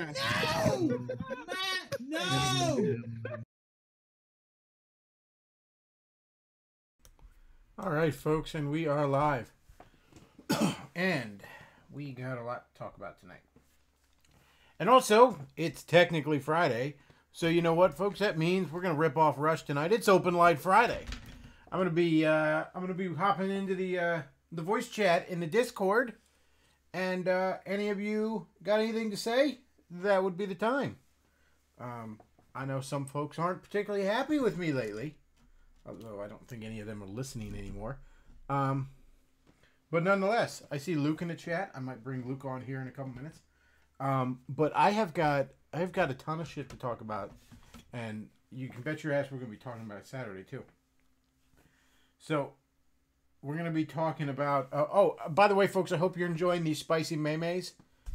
No! Matt, no! All right, folks, and we are live. And we got a lot to talk about tonight. And also, it's technically Friday. So you know what, folks? That means we're gonna rip off Rush tonight. It's Open Light Friday. I'm gonna be hopping into the voice chat in the Discord. And any of you got anything to say? That would be the time. I know some folks aren't particularly happy with me lately, although I don't think any of them are listening anymore. But nonetheless, I see Luke in the chat. I might bring Luke on here in a couple minutes. But I've got a ton of shit to talk about, and you can bet your ass we're going to be talking about it Saturday too. So we're going to be talking about. By the way, folks, I hope you're enjoying these spicy maymays.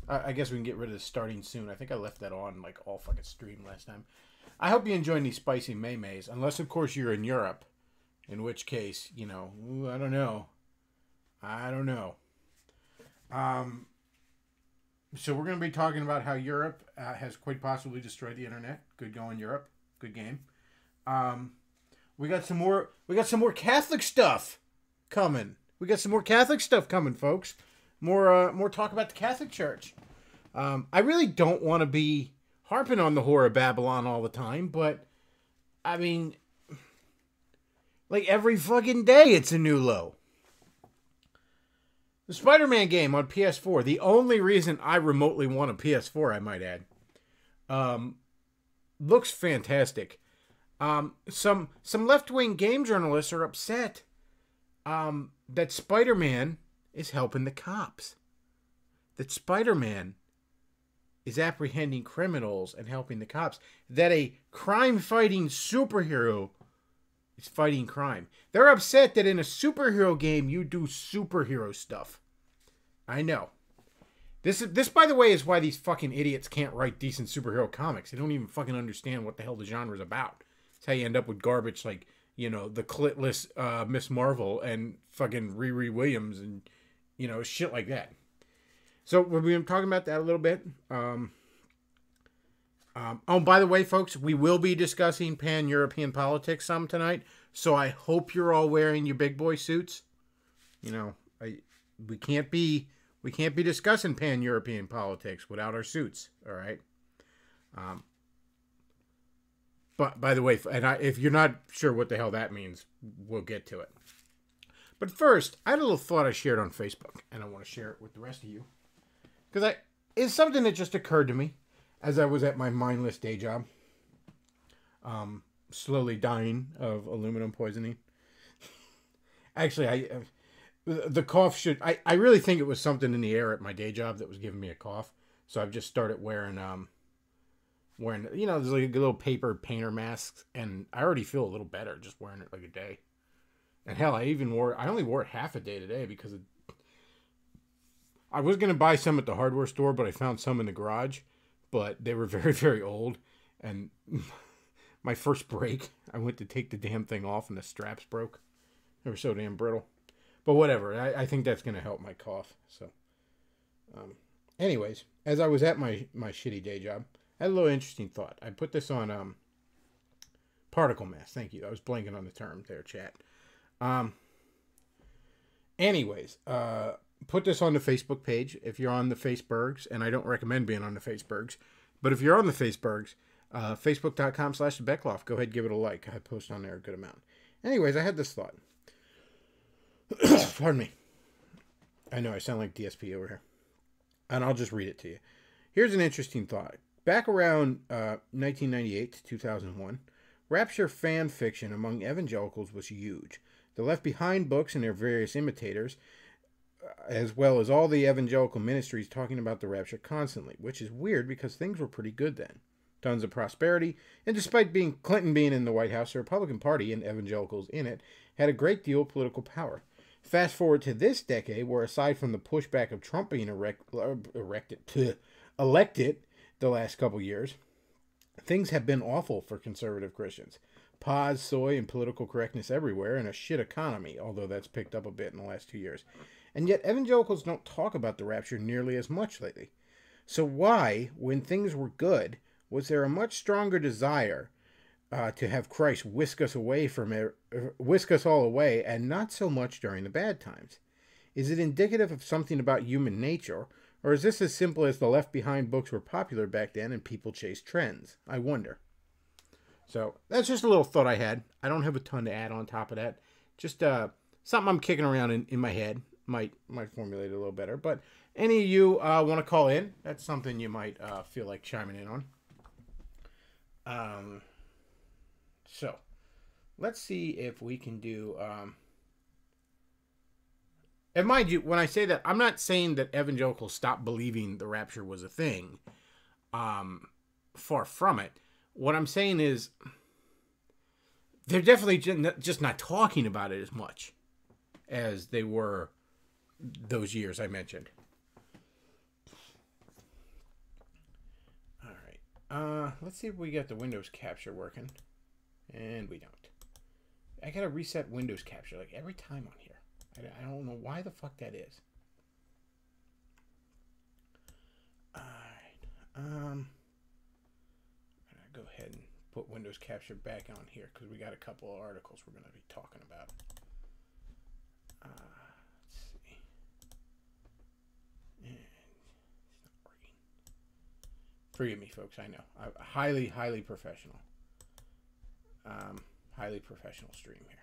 I guess we can get rid of this starting soon. I think I left that on like all fucking stream last time. I hope you're enjoying these spicy maymays, unless of course you're in Europe, in which case, you know, I don't know. So we're going to be talking about how Europe has quite possibly destroyed the internet. Good going, Europe. Good game. We got some more Catholic stuff coming. Folks. More talk about the Catholic Church. I really don't want to be harping on the whore of Babylon all the time, but I mean, like every fucking day it's a new low. The Spider-Man game on PS4, the only reason I remotely want a PS4, I might add, looks fantastic. Some left-wing game journalists are upset that Spider-Man is helping the cops. That Spider-Man is apprehending criminals and helping the cops. That a crime-fighting superhero is fighting crime. They're upset that in a superhero game you do superhero stuff. I know. This, by the way, is why these fucking idiots can't write decent superhero comics. They don't even fucking understand what the hell the genre's about. That's how you end up with garbage like, you know, the clitless Miss Marvel and fucking Riri Williams and, you know, shit like that. So we've been talking about that a little bit. By the way, folks, we will be discussing pan-European politics some tonight. So I hope you're all wearing your big boy suits. You know, we can't be discussing pan-European politics without our suits. All right. But by the way, if you're not sure what the hell that means, we'll get to it. But first, I had a little thought I shared on Facebook, and I want to share it with the rest of you. Because it's something that just occurred to me as I was at my mindless day job. Slowly dying of aluminum poisoning. Actually, the cough I really think it was something in the air at my day job that was giving me a cough. So I've just started wearing, you know, there's like little paper painter masks, and I already feel a little better just wearing it like a day. And hell, I only wore it half a day today because I was going to buy some at the hardware store, but I found some in the garage, but they were very, very old. And my first break, I went to take the damn thing off and the straps broke. They were so damn brittle. But whatever, I think that's going to help my cough. So, anyways, as I was at my shitty day job, I had a little interesting thought. I put this on particle mass. Thank you. I was blanking on the term there, chat. Anyways, put this on the Facebook page if you're on the Facebergs, and I don't recommend being on the Facebergs, but if you're on the Facebergs, facebook.com/Bechtloff, go ahead and give it a like. I post on there a good amount. Anyways, I had this thought. Pardon me. I know I sound like DSP over here, and I'll just read it to you. Here's an interesting thought. Back around 1998 to 2001, Rapture fan fiction among evangelicals was huge. The Left Behind books and their various imitators, as well as all the evangelical ministries talking about the rapture constantly, which is weird because things were pretty good then. Tons of prosperity, and despite Clinton being in the White House, the Republican Party and evangelicals in it had a great deal of political power. Fast forward to this decade, where aside from the pushback of Trump being elected the last couple years, things have been awful for conservative Christians. Pause, soy, and political correctness everywhere, and a shit economy, although that's picked up a bit in the last 2 years. And yet evangelicals don't talk about the rapture nearly as much lately. So why, when things were good, was there a much stronger desire to have Christ whisk us away from it, whisk us all away, and not so much during the bad times? Is it indicative of something about human nature, or is this as simple as the Left Behind books were popular back then and people chased trends? I wonder. So that's just a little thought I had. I don't have a ton to add on top of that. Just something I'm kicking around in my head. Might formulate it a little better. But any of you want to call in? That's something you might feel like chiming in on. So let's see if we can do. And mind you, when I say that, I'm not saying that evangelicals stopped believing the rapture was a thing. Far from it. What I'm saying is they're definitely just not talking about it as much as they were those years I mentioned. All right. Let's see if we got the Windows capture working. And we don't. I gotta reset Windows capture like every time on here. I don't know why the fuck that is. All right. I'm gonna go ahead and put Windows capture back on here because we got a couple of articles we're gonna be talking about. Let's see. And it's not working. Forgive me, folks. I know. I'm highly professional. Highly professional stream here.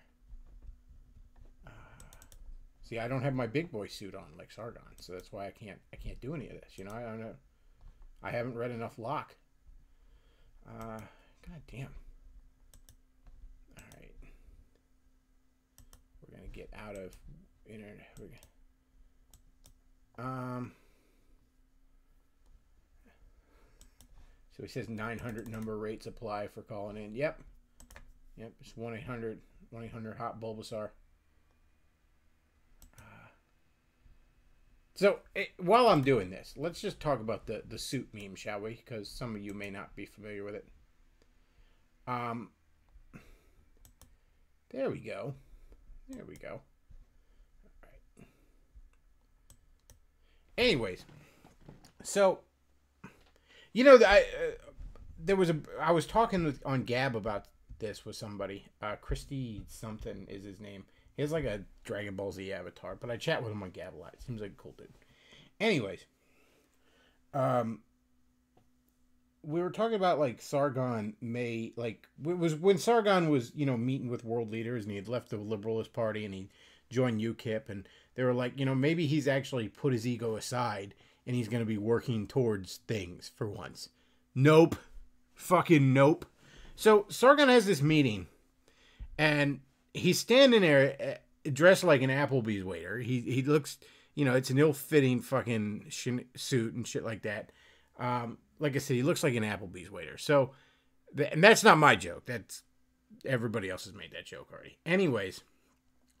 See, I don't have my big boy suit on like Sargon, so that's why I can't do any of this. You know, I haven't read enough Locke. God damn. All right, we're gonna get out of internet. So he says 900 number rates apply for calling in. Yep. It's 1-800 hot Bulbasaur. So while I'm doing this, let's just talk about the suit meme, shall we? Because some of you may not be familiar with it. There we go. There we go. All right. Anyways, so you know, I was talking on Gab about this with somebody. Christy something is his name. He has like a Dragon Ball Z avatar, but I chat with him on Gab a lot. Seems like a cool dude. Anyways, we were talking about like Sargon was when Sargon was, you know, meeting with world leaders and he had left the Liberalist Party and he joined UKIP, and they were like, you know, maybe he's actually put his ego aside and he's going to be working towards things for once. Nope. Fucking nope. So Sargon has this meeting and he's standing there dressed like an Applebee's waiter. He looks, you know, it's an ill-fitting fucking suit and shit like that. Like I said, he looks like an Applebee's waiter. So, and that's not my joke. That's everybody else has made that joke already. Anyways,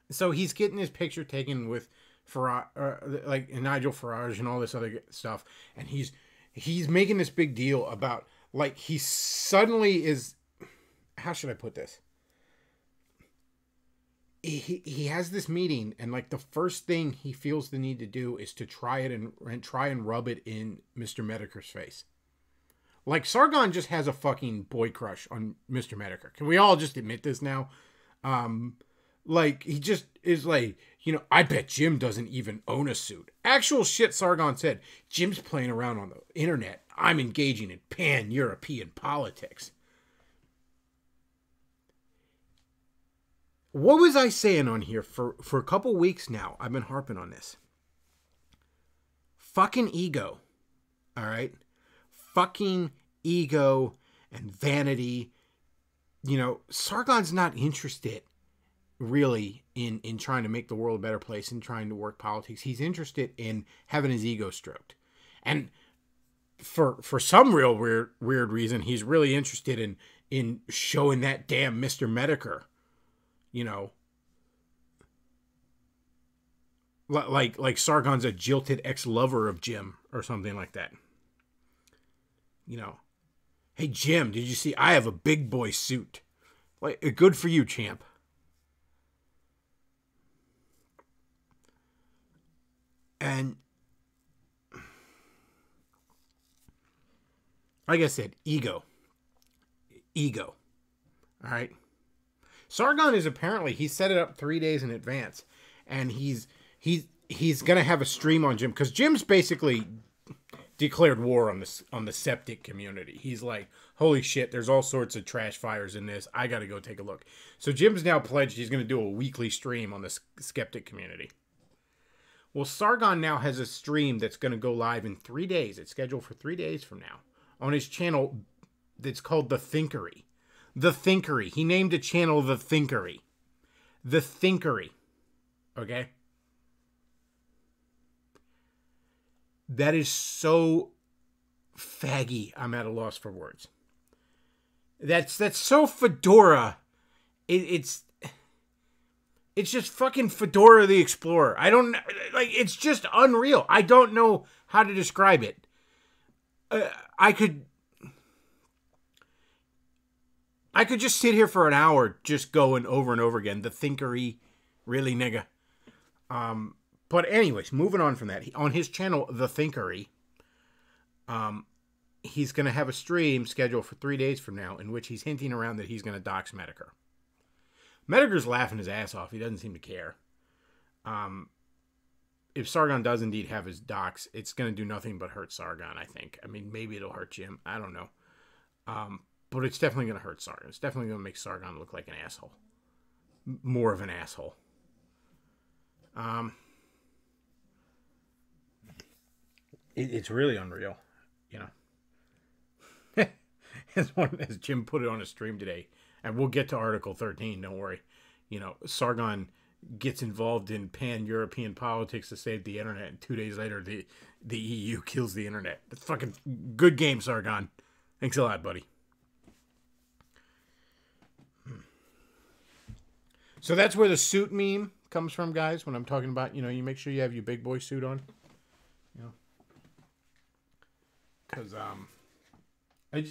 so he's getting his picture taken with Farage, like Nigel Farage and all this other stuff, and he's making this big deal about like he suddenly is. How should I put this? He has this meeting, and like the first thing he feels the need to do is to try it and try and rub it in Mr. Medicare's face. Like Sargon just has a fucking boy crush on Mr. Medicare. Can we all just admit this now? Like he just is like, you know, I bet Jim doesn't even own a suit. Actual shit Sargon said. Jim's playing around on the internet. I'm engaging in pan-European politics. What was I saying on here for a couple weeks now? I've been harping on this. Fucking ego. All right? Fucking ego and vanity. You know, Sargon's not interested really in trying to make the world a better place and trying to work politics. He's interested in having his ego stroked. And for some real weird reason, he's really interested in showing that damn Mr. Medicare. You know, like Sargon's a jilted ex-lover of Jim or something like that. You know, hey Jim, did you see? I have a big boy suit. Like, good for you, champ. And like I said, ego. Ego. All right. Sargon is apparently, he set it up 3 days in advance, and he's gonna have a stream on Jim, because Jim's basically declared war on the septic community. He's like, holy shit, there's all sorts of trash fires in this. I gotta go take a look. So Jim's now pledged he's gonna do a weekly stream on the skeptic community. Well, Sargon now has a stream that's gonna go live in 3 days. It's scheduled for 3 days from now on his channel that's called The Thinkery. The Thinkery. He named a channel The Thinkery. The Thinkery. Okay? That is so faggy. I'm at a loss for words. That's so Fedora. It's just fucking Fedora the Explorer. I don't, like, it's just unreal. I don't know how to describe it. I could just sit here for an hour just going over and over again. The Thinkery, really, nigga. But anyways, moving on from that. On his channel, The Thinkery, he's going to have a stream scheduled for 3 days from now in which he's hinting around that he's going to dox Medicare. Medicare's laughing his ass off. He doesn't seem to care. If Sargon does indeed have his dox, it's going to do nothing but hurt Sargon, I think. I mean, maybe it'll hurt Jim. I don't know. But it's definitely going to hurt Sargon. It's definitely going to make Sargon look like an asshole. More of an asshole. It's really unreal, you know. As Jim put it on his stream today, and we'll get to Article 13, don't worry. You know, Sargon gets involved in pan-European politics to save the internet, and 2 days later, the EU kills the internet. That's fucking good game, Sargon. Thanks a lot, buddy. So that's where the suit meme comes from, guys, when I'm talking about, you know, you make sure you have your big boy suit on. You know. Because, what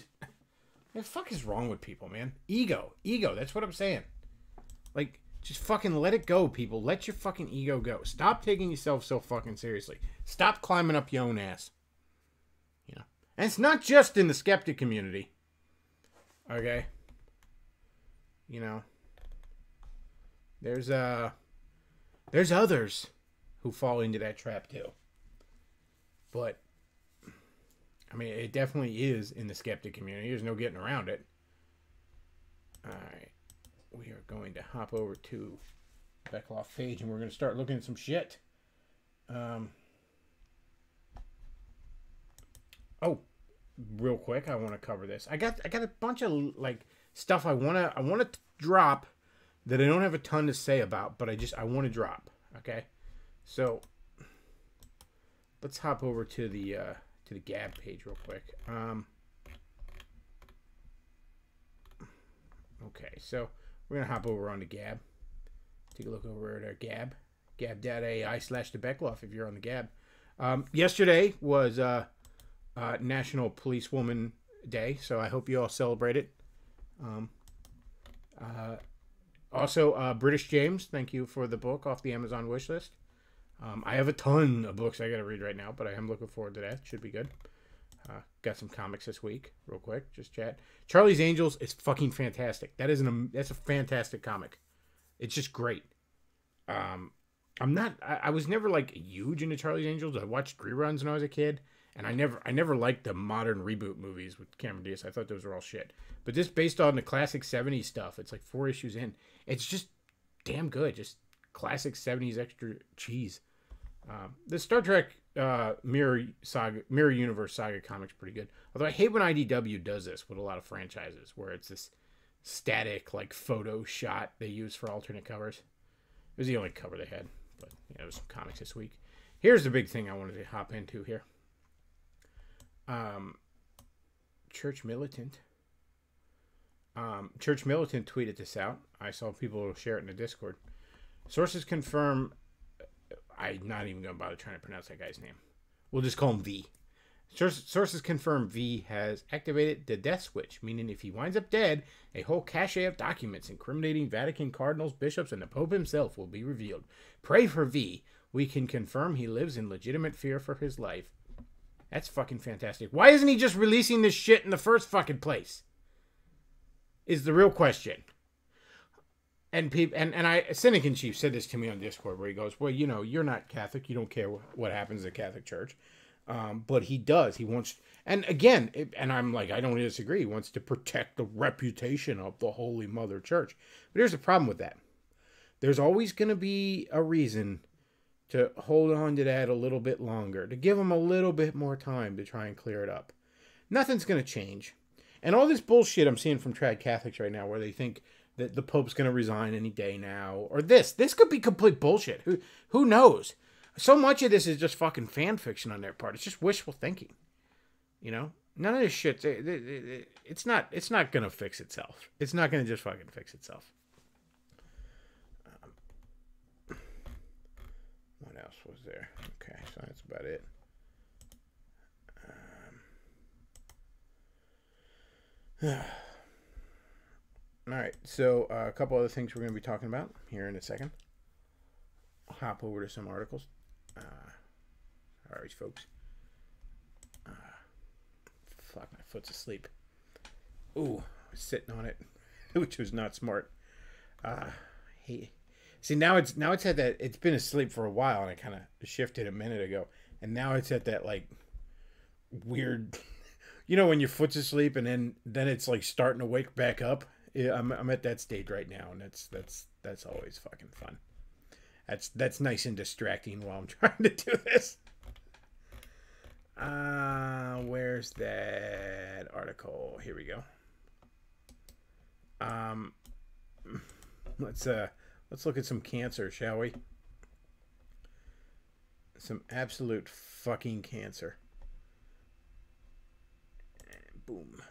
the fuck is wrong with people, man? Ego. That's what I'm saying. Like, just fucking let it go, people. Let your fucking ego go. Stop taking yourself so fucking seriously. Stop climbing up your own ass. You know. And it's not just in the skeptic community. Okay? You know. There's others who fall into that trap too. But I mean, it definitely is in the skeptic community. There's no getting around it. Alright. We are going to hop over to Bechtloff page and we're going to start looking at some shit. Oh, real quick, I want to cover this. I got a bunch of like stuff I want to drop that I don't have a ton to say about, but I want to drop. Okay? So let's hop over to the Gab page real quick. Okay, so we're gonna hop over onto Gab. Take a look over at our Gab. Gab.ai/the Bechtloff if you're on the Gab. Yesterday was National Policewoman Day, so I hope you all celebrate it. Also, British James, thank you for the book off the Amazon wishlist. I have a ton of books I got to read right now, but I am looking forward to that. Should be good. Got some comics this week, real quick. Just chat. Charlie's Angels is fucking fantastic. That's a fantastic comic. It's just great. I was never like huge into Charlie's Angels. I watched reruns when I was a kid, and I never liked the modern reboot movies with Cameron Diaz. I thought those were all shit. But this based on the classic 70s stuff. It's like 4 issues in. It's just damn good. Just classic 70s extra cheese. The Star Trek Mirror Universe Saga comic's pretty good. Although I hate when IDW does this with a lot of franchises, where it's this static like photo shot they use for alternate covers. It was the only cover they had, but yeah, there was some comics this week. Here's the big thing I wanted to hop into here. Church Militant. Church Militant tweeted this out. I saw people share it in the Discord. Sources confirm. I'm not even going to bother trying to pronounce that guy's name. We'll just call him V. Sources confirm V has activated the death switch, meaning if he winds up dead, a whole cache of documents incriminating Vatican cardinals, bishops, and the Pope himself will be revealed. Pray for V. We can confirm he lives in legitimate fear for his life. That's fucking fantastic. Why isn't he just releasing this shit in the first fucking place? Is the real question. And Cynic in Chief said this to me on Discord, where he goes, well, you know, you're not Catholic. You don't care what happens in the Catholic Church. But he does. He wants, and again, and I'm like, I don't disagree. He wants to protect the reputation of the Holy Mother Church. But here's the problem with that. There's always going to be a reason to hold on to that a little bit longer, to give them a little bit more time to try and clear it up. Nothing's going to change. And all this bullshit I'm seeing from trad Catholics right now, where they think that the Pope's going to resign any day now, or this could be complete bullshit. Who knows? So much of this is just fucking fan fiction on their part. It's just wishful thinking. You know? None of this shit, it's not going to fix itself. It's not going to just fucking fix itself. What else was there? Okay, so that's about it. All right, so a couple other things we're going to be talking about here in a second. I'll hop over to some articles. All right, folks. Fuck, my foot's asleep. Ooh, I was sitting on it, which was not smart. See, now it's at that. It's been asleep for a while, and I kind of shifted a minute ago, and now it's at that like weird. You know when your foot's asleep, and then it's like starting to wake back up. Yeah, I'm at that stage right now, and that's always fucking fun. That's nice and distracting while I'm trying to do this. Where's that article? Here we go. Let's look at some cancer, shall we? Some absolute fucking cancer. And boom.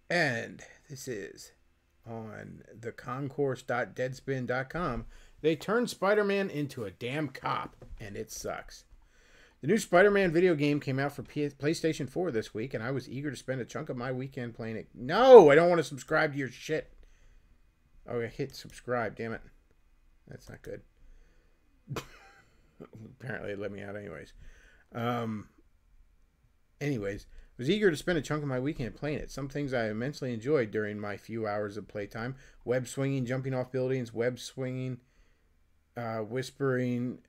And this is on the concourse.deadspin.com. They turned Spider-Man into a damn cop, and it sucks. The new Spider-Man video game came out for PlayStation 4 this week, and I was eager to spend a chunk of my weekend playing it. No, I don't want to subscribe to your shit. Oh, I hit subscribe, damn it. That's not good. Apparently it let me out anyways. Anyways, I was eager to spend a chunk of my weekend playing it. Some things I immensely enjoyed during my few hours of playtime. Web swinging, jumping off buildings, web swinging, whispering,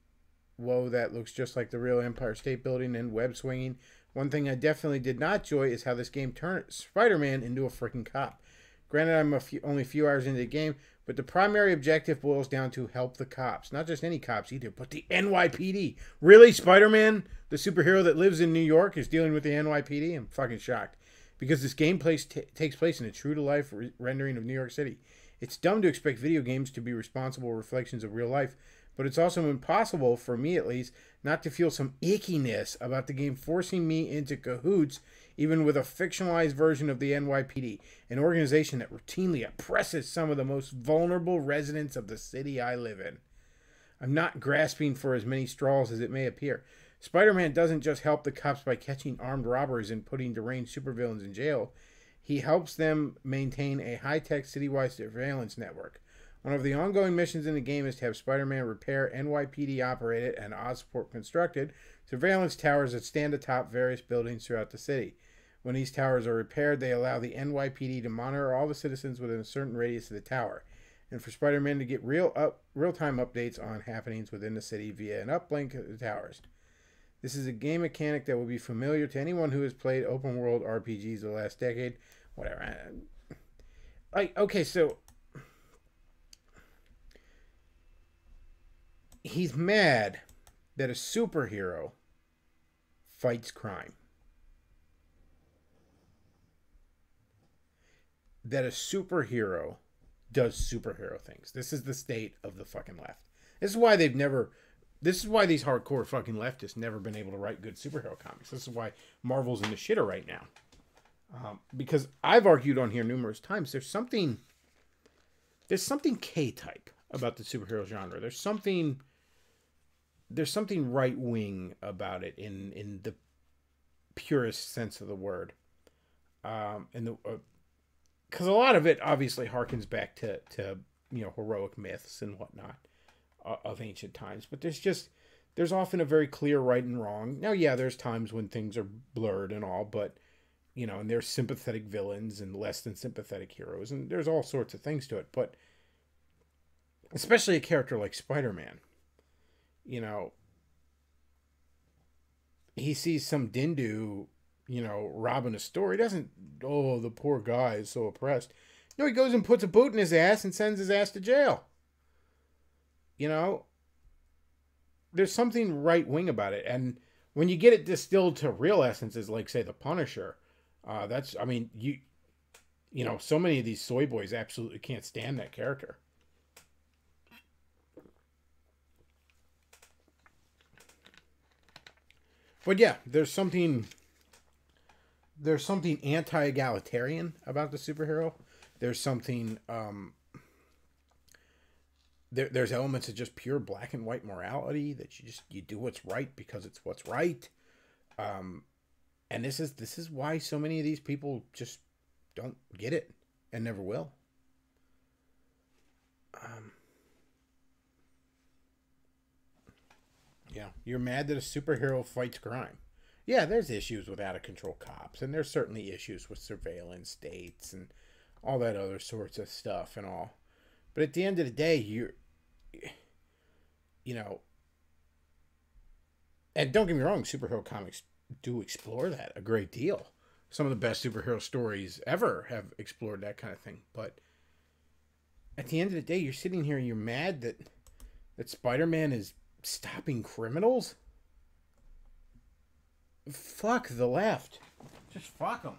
whoa, that looks just like the real Empire State Building, and web swinging. One thing I definitely did not enjoy is how this game turned Spider-Man into a freaking cop. Granted, I'm only a few hours into the game, but the primary objective boils down to help the cops. Not just any cops either, but the NYPD. Really? Spider-Man, the superhero that lives in New York, is dealing with the NYPD? I'm fucking shocked. Because this game takes place in a true-to-life rendering of New York City. It's dumb to expect video games to be responsible reflections of real life, but it's also impossible, for me at least, not to feel some ickiness about the game forcing me into cahoots, even with a fictionalized version of the NYPD, an organization that routinely oppresses some of the most vulnerable residents of the city I live in. I'm not grasping for as many straws as it may appear. Spider-Man doesn't just help the cops by catching armed robbers and putting deranged supervillains in jail. He helps them maintain a high-tech citywide surveillance network. One of the ongoing missions in the game is to have Spider-Man repair NYPD-operated and Oscorp-constructed surveillance towers that stand atop various buildings throughout the city. When these towers are repaired, they allow the NYPD to monitor all the citizens within a certain radius of the tower, and for Spider-Man to get real-time updates on happenings within the city via an uplink of the towers. This is a game mechanic that will be familiar to anyone who has played open-world RPGs the last decade. Whatever. Okay, so he's mad that a superhero fights crime. That a superhero does superhero things. This is the state of the fucking left. This is why these hardcore fucking leftists never been able to write good superhero comics. This is why Marvel's in the shitter right now. Because I've argued on here numerous times, there's something K-type about the superhero genre. There's something right-wing about it in the purest sense of the word. Because a lot of it obviously harkens back to heroic myths and whatnot. of ancient times. But there's often a very clear right and wrong. Now, yeah, there's times when things are blurred and all, but and there's sympathetic villains and less than sympathetic heroes, and there's all sorts of things to it. But especially a character like Spider-Man, he sees some Dindu, robbing a store. He doesn't, oh, the poor guy is so oppressed. He goes and puts a boot in his ass and sends his ass to jail. There's something right-wing about it. And when you get it distilled to real essences, like, say, the Punisher, so many of these soy boys absolutely can't stand that character. But yeah, there's something anti-egalitarian about the superhero. There's something there's elements of just pure black and white morality that you do what's right because it's what's right. And this is why so many of these people just don't get it and never will. You're mad that a superhero fights crime. Yeah, there's issues with out of control cops, and there's certainly issues with surveillance states and all that other sorts of stuff and all. But at the end of the day, and don't get me wrong, superhero comics do explore that a great deal. Some of the best superhero stories ever have explored that kind of thing. But at the end of the day, you're sitting here and you're mad that Spider-Man is stopping criminals? Fuck the left. Just fuck them.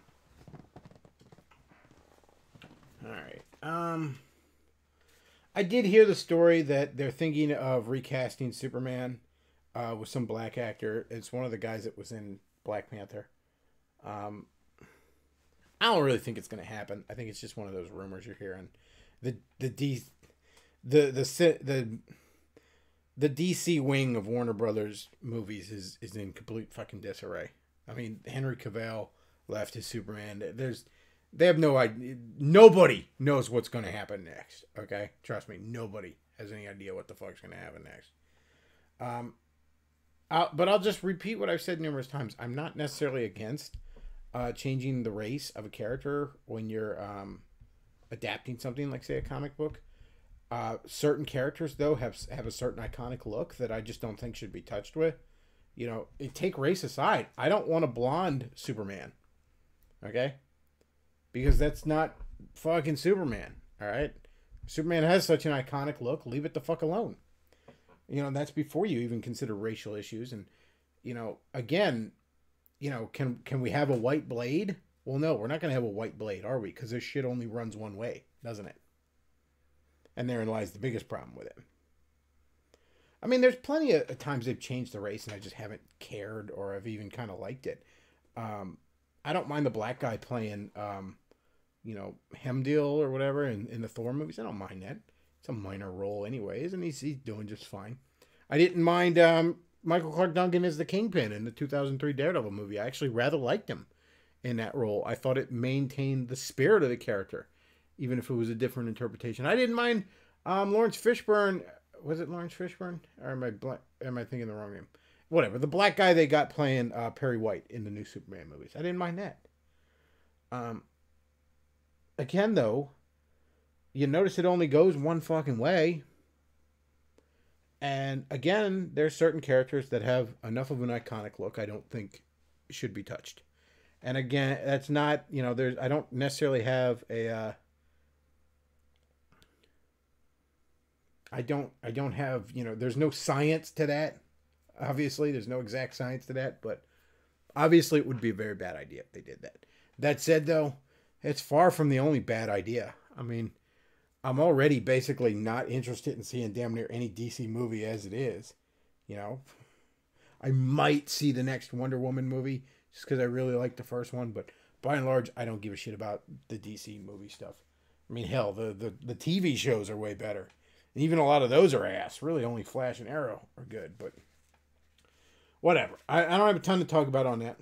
Alright. I did hear the story that they're thinking of recasting Superman with some black actor. It's one of the guys that was in Black Panther. I don't really think it's going to happen. I think it's just one of those rumors you're hearing. The DC wing of Warner Brothers movies is in complete fucking disarray. I mean, Henry Cavill left as Superman. They have no idea. Nobody knows what's going to happen next. Okay, trust me, nobody has any idea what the fuck's going to happen next. But I'll just repeat what I've said numerous times. I'm not necessarily against changing the race of a character when you're adapting something like, say, a comic book. Certain characters, though, have a certain iconic look that I just don't think should be touched with. Take race aside. I don't want a blonde Superman. Okay? Because that's not fucking Superman. Alright? Superman has such an iconic look. Leave it the fuck alone. That's before you even consider racial issues. And, again, can we have a white Blade? Well, no, we're not going to have a white Blade, are we? Because this shit only runs one way, doesn't it? And therein lies the biggest problem with it. I mean, there's plenty of times they've changed the race and I just haven't cared or I've even kind of liked it. I don't mind the black guy playing, Hemdeal or whatever in the Thor movies. I don't mind that. It's a minor role anyways, and he's doing just fine. I didn't mind Michael Clark Duncan as the Kingpin in the 2003 Daredevil movie. I actually rather liked him in that role. I thought it maintained the spirit of the character, even if it was a different interpretation. I didn't mind Lawrence Fishburne. Was it Lawrence Fishburne? Or am I thinking the wrong name? Whatever. The black guy they got playing Perry White in the new Superman movies. I didn't mind that. Again, though, you notice it only goes one fucking way. And again, there's certain characters that have enough of an iconic look I don't think should be touched. And again, that's not, I don't necessarily have a... I don't have, there's no science to that. Obviously, there's no exact science to that, but obviously it would be a very bad idea if they did that. That said, though, it's far from the only bad idea. I mean, I'm already basically not interested in seeing damn near any DC movie as it is. I might see the next Wonder Woman movie just because I really like the first one, but by and large, I don't give a shit about the DC movie stuff. I mean, hell, the TV shows are way better. And even a lot of those are ass. Really, only Flash and Arrow are good, but whatever. I don't have a ton to talk about on that.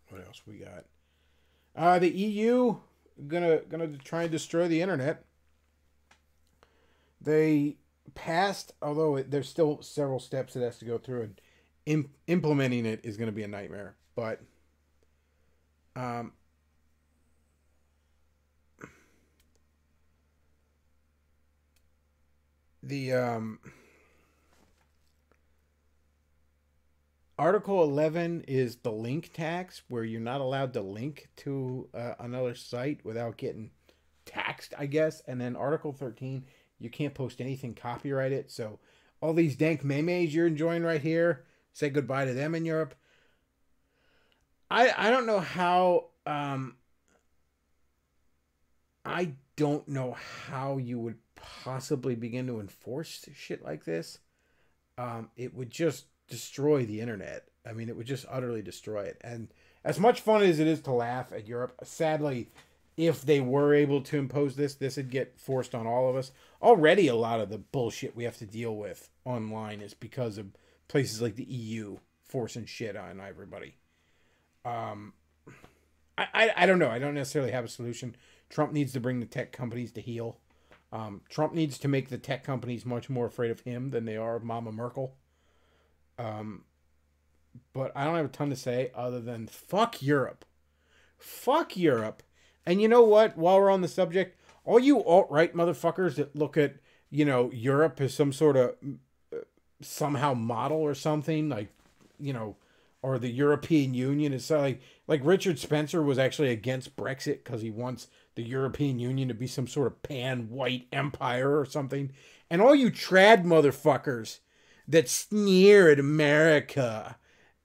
What else we got? The EU gonna try and destroy the internet. They passed, although there's still several steps it has to go through, and implementing it is going to be a nightmare. But the Article 11 is the link tax, where you're not allowed to link to another site without getting taxed, I guess. And then Article 13, you can't post anything copyrighted. So all these dank memes you're enjoying right here, say goodbye to them in Europe. I don't know how I don't know how you would possibly begin to enforce shit like this. It would just destroy the internet. I mean, it would just utterly destroy it. And as much fun as it is to laugh at Europe, sadly, if they were able to impose this would get forced on all of us. Already, a lot of the bullshit we have to deal with online is because of places like the EU forcing shit on everybody. I don't know. I don't necessarily have a solution. Trump needs to bring the tech companies to heel. Trump needs to make the tech companies much more afraid of him than they are of Mama Merkel. But I don't have a ton to say other than fuck Europe. Fuck Europe. And you know what? While we're on the subject, all you alt-right motherfuckers that look at, Europe as some sort of somehow model or something, like, or the European Union is like Richard Spencer was actually against Brexit because he wants the European Union to be some sort of pan-white empire or something. And all you trad motherfuckers that sneer at America,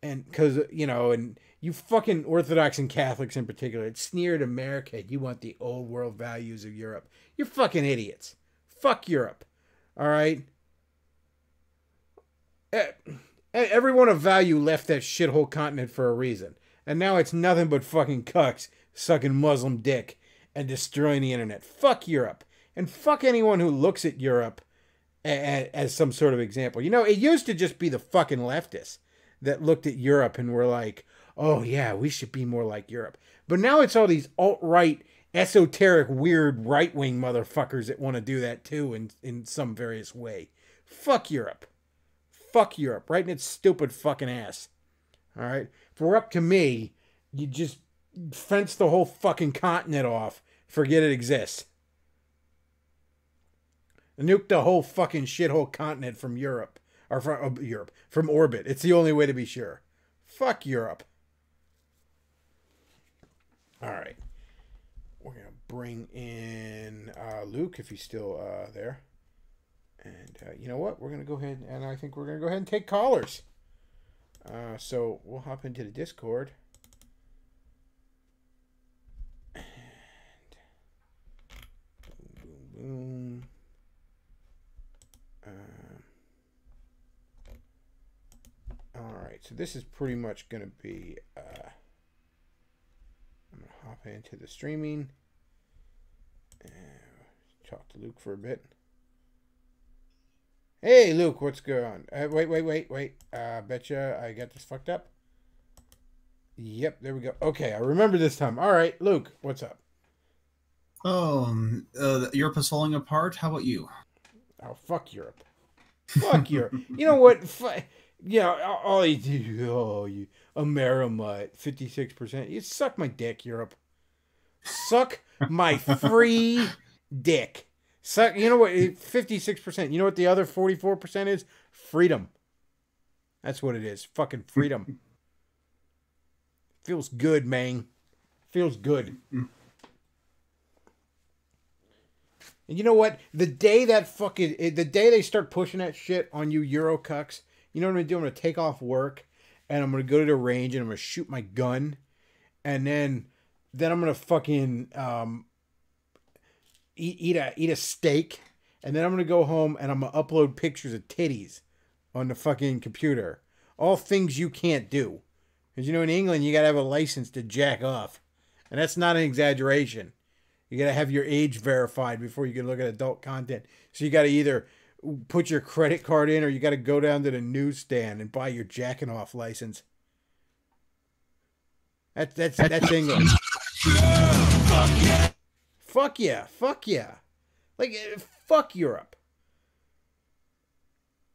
and because, and you fucking Orthodox and Catholics in particular, that sneer at America, you want the old world values of Europe. You're fucking idiots. Fuck Europe. All right? Everyone of value left that shithole continent for a reason. And now it's nothing but fucking cucks sucking Muslim dick and destroying the internet. Fuck Europe. And fuck anyone who looks at Europe as some sort of example. It used to just be the fucking leftists that looked at Europe and were like, oh yeah, we should be more like Europe. But now it's all these alt-right, esoteric, weird right-wing motherfuckers that want to do that too in some various way. Fuck Europe. Fuck Europe. Right in its stupid fucking ass. Alright? If it were up to me, you just fence the whole fucking continent off. Forget it exists. Nuke the whole fucking shithole continent from Europe. Or from orbit. It's the only way to be sure. Fuck Europe. Alright. We're going to bring in Luke if he's still there. And you know what? We're going to go ahead and I think we're going to go ahead and take callers. So we'll hop into the Discord. And boom, boom, boom. Alright, so this is pretty much going to be, I'm going to hop into the streaming and talk to Luke for a bit. Hey, Luke, what's going on? Wait. Betcha I got this fucked up. Yep, there we go. Okay, I remember this time. Alright, Luke, what's up? Europe is falling apart. How about you? Oh, fuck Europe. Fuck Europe. You know what? All you do, you Amerimut, 56%. You suck my dick, Europe. Suck my free dick. Suck. You know what? 56%. You know what the other 44% is? Freedom. That's what it is. Fucking freedom. Feels good, man. Feels good. And you know what? The day they start pushing that shit on you Euro cucks, you know what I'm going to do? I'm going to take off work and I'm going to go to the range and I'm going to shoot my gun. And then I'm going to fucking eat a steak. And then I'm going to go home and I'm going to upload pictures of titties on the fucking computer. All things you can't do. Because in England you got to have a license to jack off. And that's not an exaggeration. You got to have your age verified before you can look at adult content. So you got to either put your credit card in or you got to go down to the newsstand and buy your jacking off license. That's England. Fuck yeah. Like, fuck Europe.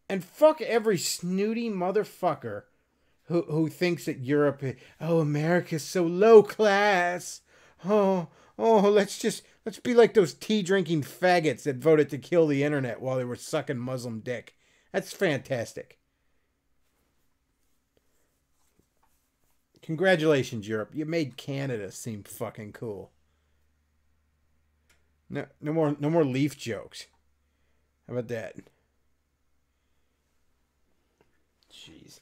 And fuck every snooty motherfucker who thinks that Europe, oh, America's so low class. Oh, let's be like those tea drinking faggots that voted to kill the internet while they were sucking Muslim dick. That's fantastic. Congratulations, Europe. You made Canada seem fucking cool. No more leaf jokes. How about that? Jeez.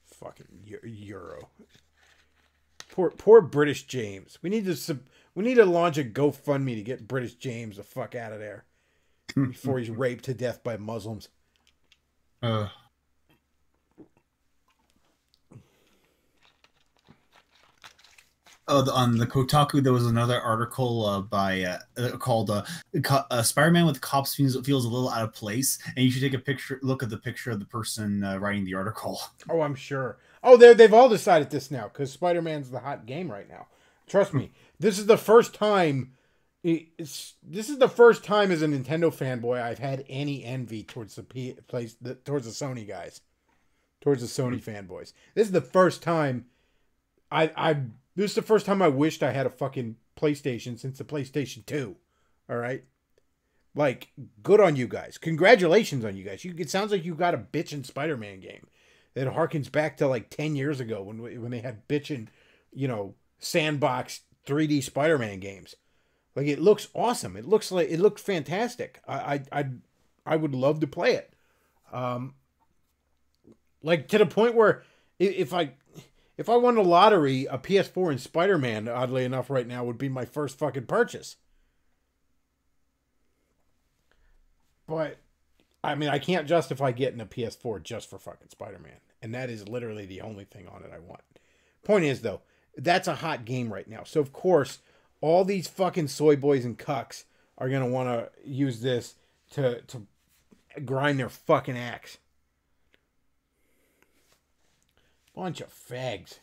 Fucking Euro. Poor British James. We need to launch a GoFundMe to get British James the fuck out of there before he's raped to death by Muslims. On the Kotaku, there was another article called "Spider-Man with Cops feels a little out of place," and you should take a look at the picture of the person writing the article. Oh, I'm sure. Oh, they've all decided this now because Spider-Man's the hot game right now. Trust me, this is the first time. This is the first time as a Nintendo fanboy I've had any envy towards towards the Sony guys, towards the Sony fanboys. This is the first time This is the first time I wished I had a fucking PlayStation since the PlayStation 2. All right? Like, good on you guys. Congratulations on you guys. It sounds like you got a bitchin' Spider-Man game that harkens back to like 10 years ago when they had bitchin', sandbox 3D Spider-Man games. Like, it looks awesome. It looked fantastic. I would love to play it. Like, to the point where if I won the lottery, a PS4 and Spider-Man, oddly enough, right now would be my first fucking purchase. But, I mean, I can't justify getting a PS4 just for fucking Spider-Man. And that is literally the only thing on it I want. Point is, though, that's a hot game right now. So, of course, all these fucking soy boys and cucks are going to want to use this to grind their fucking axe. Bunch of fags.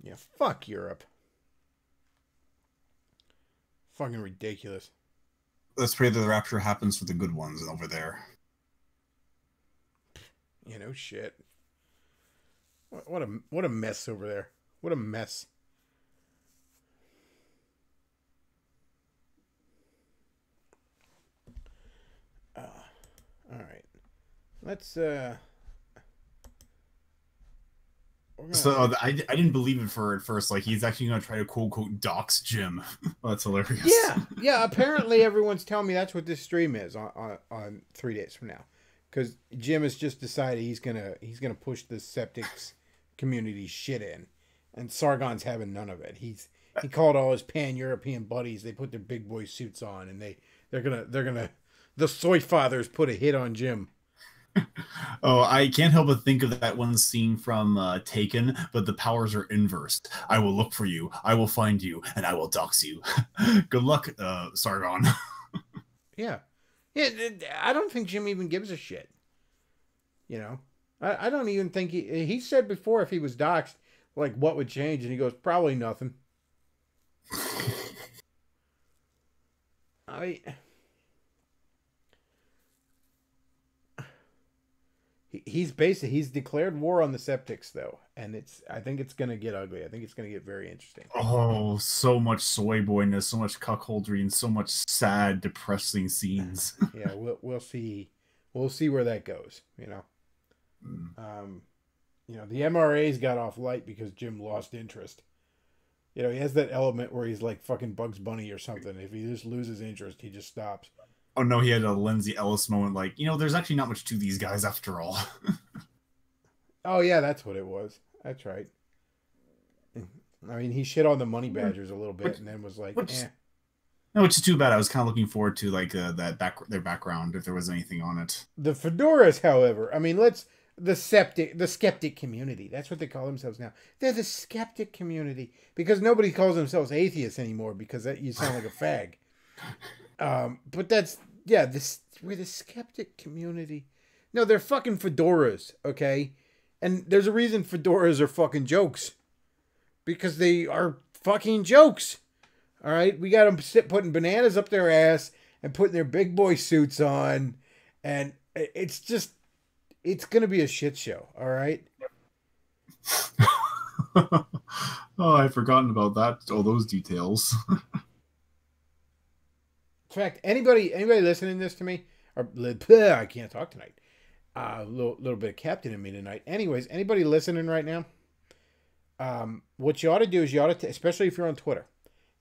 Yeah, fuck Europe. Fucking ridiculous. Let's pray that the rapture happens for the good ones over there. Shit. What a mess over there. What a mess. All right, let's. So I didn't believe it at first. Like, he's actually going to try to quote unquote dox Jim. Oh, that's hilarious. Yeah. Apparently, everyone's telling me that's what this stream is on 3 days from now, because Jim has just decided he's gonna push the Septics community shit in, and Sargon's having none of it. He called all his pan-European buddies. They put their big boy suits on, and they're gonna. The Soy Fathers put a hit on Jim. Oh, I can't help but think of that one scene from Taken, but the powers are inversed. I will look for you, I will find you, and I will dox you. Good luck, Sargon. Yeah. I don't think Jim even gives a shit. I don't even think he said before if he was doxxed, like, what would change? And he goes, probably nothing. He's declared war on the Septics, though, and I think it's gonna get ugly. I think it's gonna get very interesting. Oh, so much soy boyness, so much cuckoldry, and so much sad, depressing scenes. Yeah, we'll see where that goes. The MRA's got off light because Jim lost interest. He has that element where he's like fucking Bugs Bunny or something. If he just loses interest, he just stops. Oh no, he had a Lindsay Ellis moment like, there's actually not much to these guys after all. Oh yeah, that's what it was. That's right. I mean, he shit on the Money Badgers a little bit and then was like, eh. No, which is too bad. I was kind of looking forward to like their background, if there was anything on it. The fedoras, however, I mean, the skeptic community. That's what they call themselves now. They're the skeptic community because nobody calls themselves atheists anymore because you sound like a fag. But we're the skeptic community. No, they're fucking fedoras, okay? And there's a reason fedoras are fucking jokes. Because they are fucking jokes. All right, we got them putting bananas up their ass and putting their big boy suits on, and it's gonna be a shit show. All right. Oh, I've forgotten about that. All those details. In fact, anybody listening to this to me, or I can't talk tonight. A little bit of captain in me tonight. Anyways, anybody listening right now, what you ought to do is especially if you're on Twitter,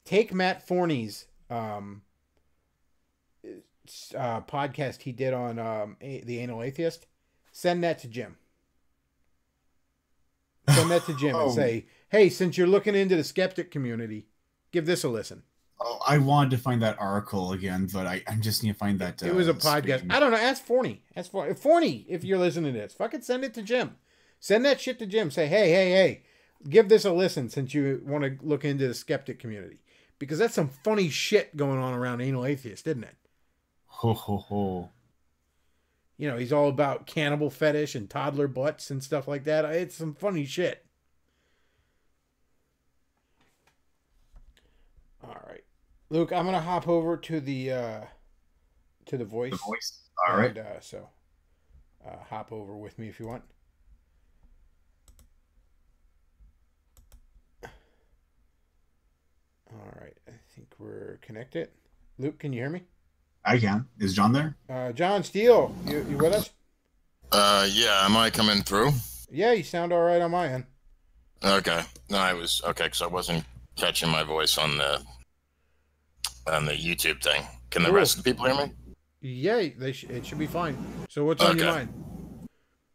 take Matt Forney's podcast he did on the Anal Atheist. Send that to Jim. Send that to Jim and say, hey, since you're looking into the skeptic community, give this a listen. Oh, I wanted to find that article again, but I'm just need to find that. It was a podcast. stream. I don't know. Ask Forney. Forney, if you're listening to this, fucking send it to Jim. Send that shit to Jim. Say, hey, give this a listen since you want to look into the skeptic community. Because that's some funny shit going on around Anal Atheist, isn't it? Ho, ho, ho. You know, he's all about cannibal fetish and toddler butts and stuff like that. It's some funny shit. All right. Luke, I'm going to hop over to the voice. The voice. All right. So hop over with me if you want. All right. I think we're connected. Luke, can you hear me? I can. Is John there? John Steele, you with us? Yeah. Am I coming through? Yeah, you sound all right on my end. Okay. No, I was okay because I wasn't catching my voice on the YouTube thing. Can the rest of the people hear me? Yeah, it should be fine. So what's on your mind?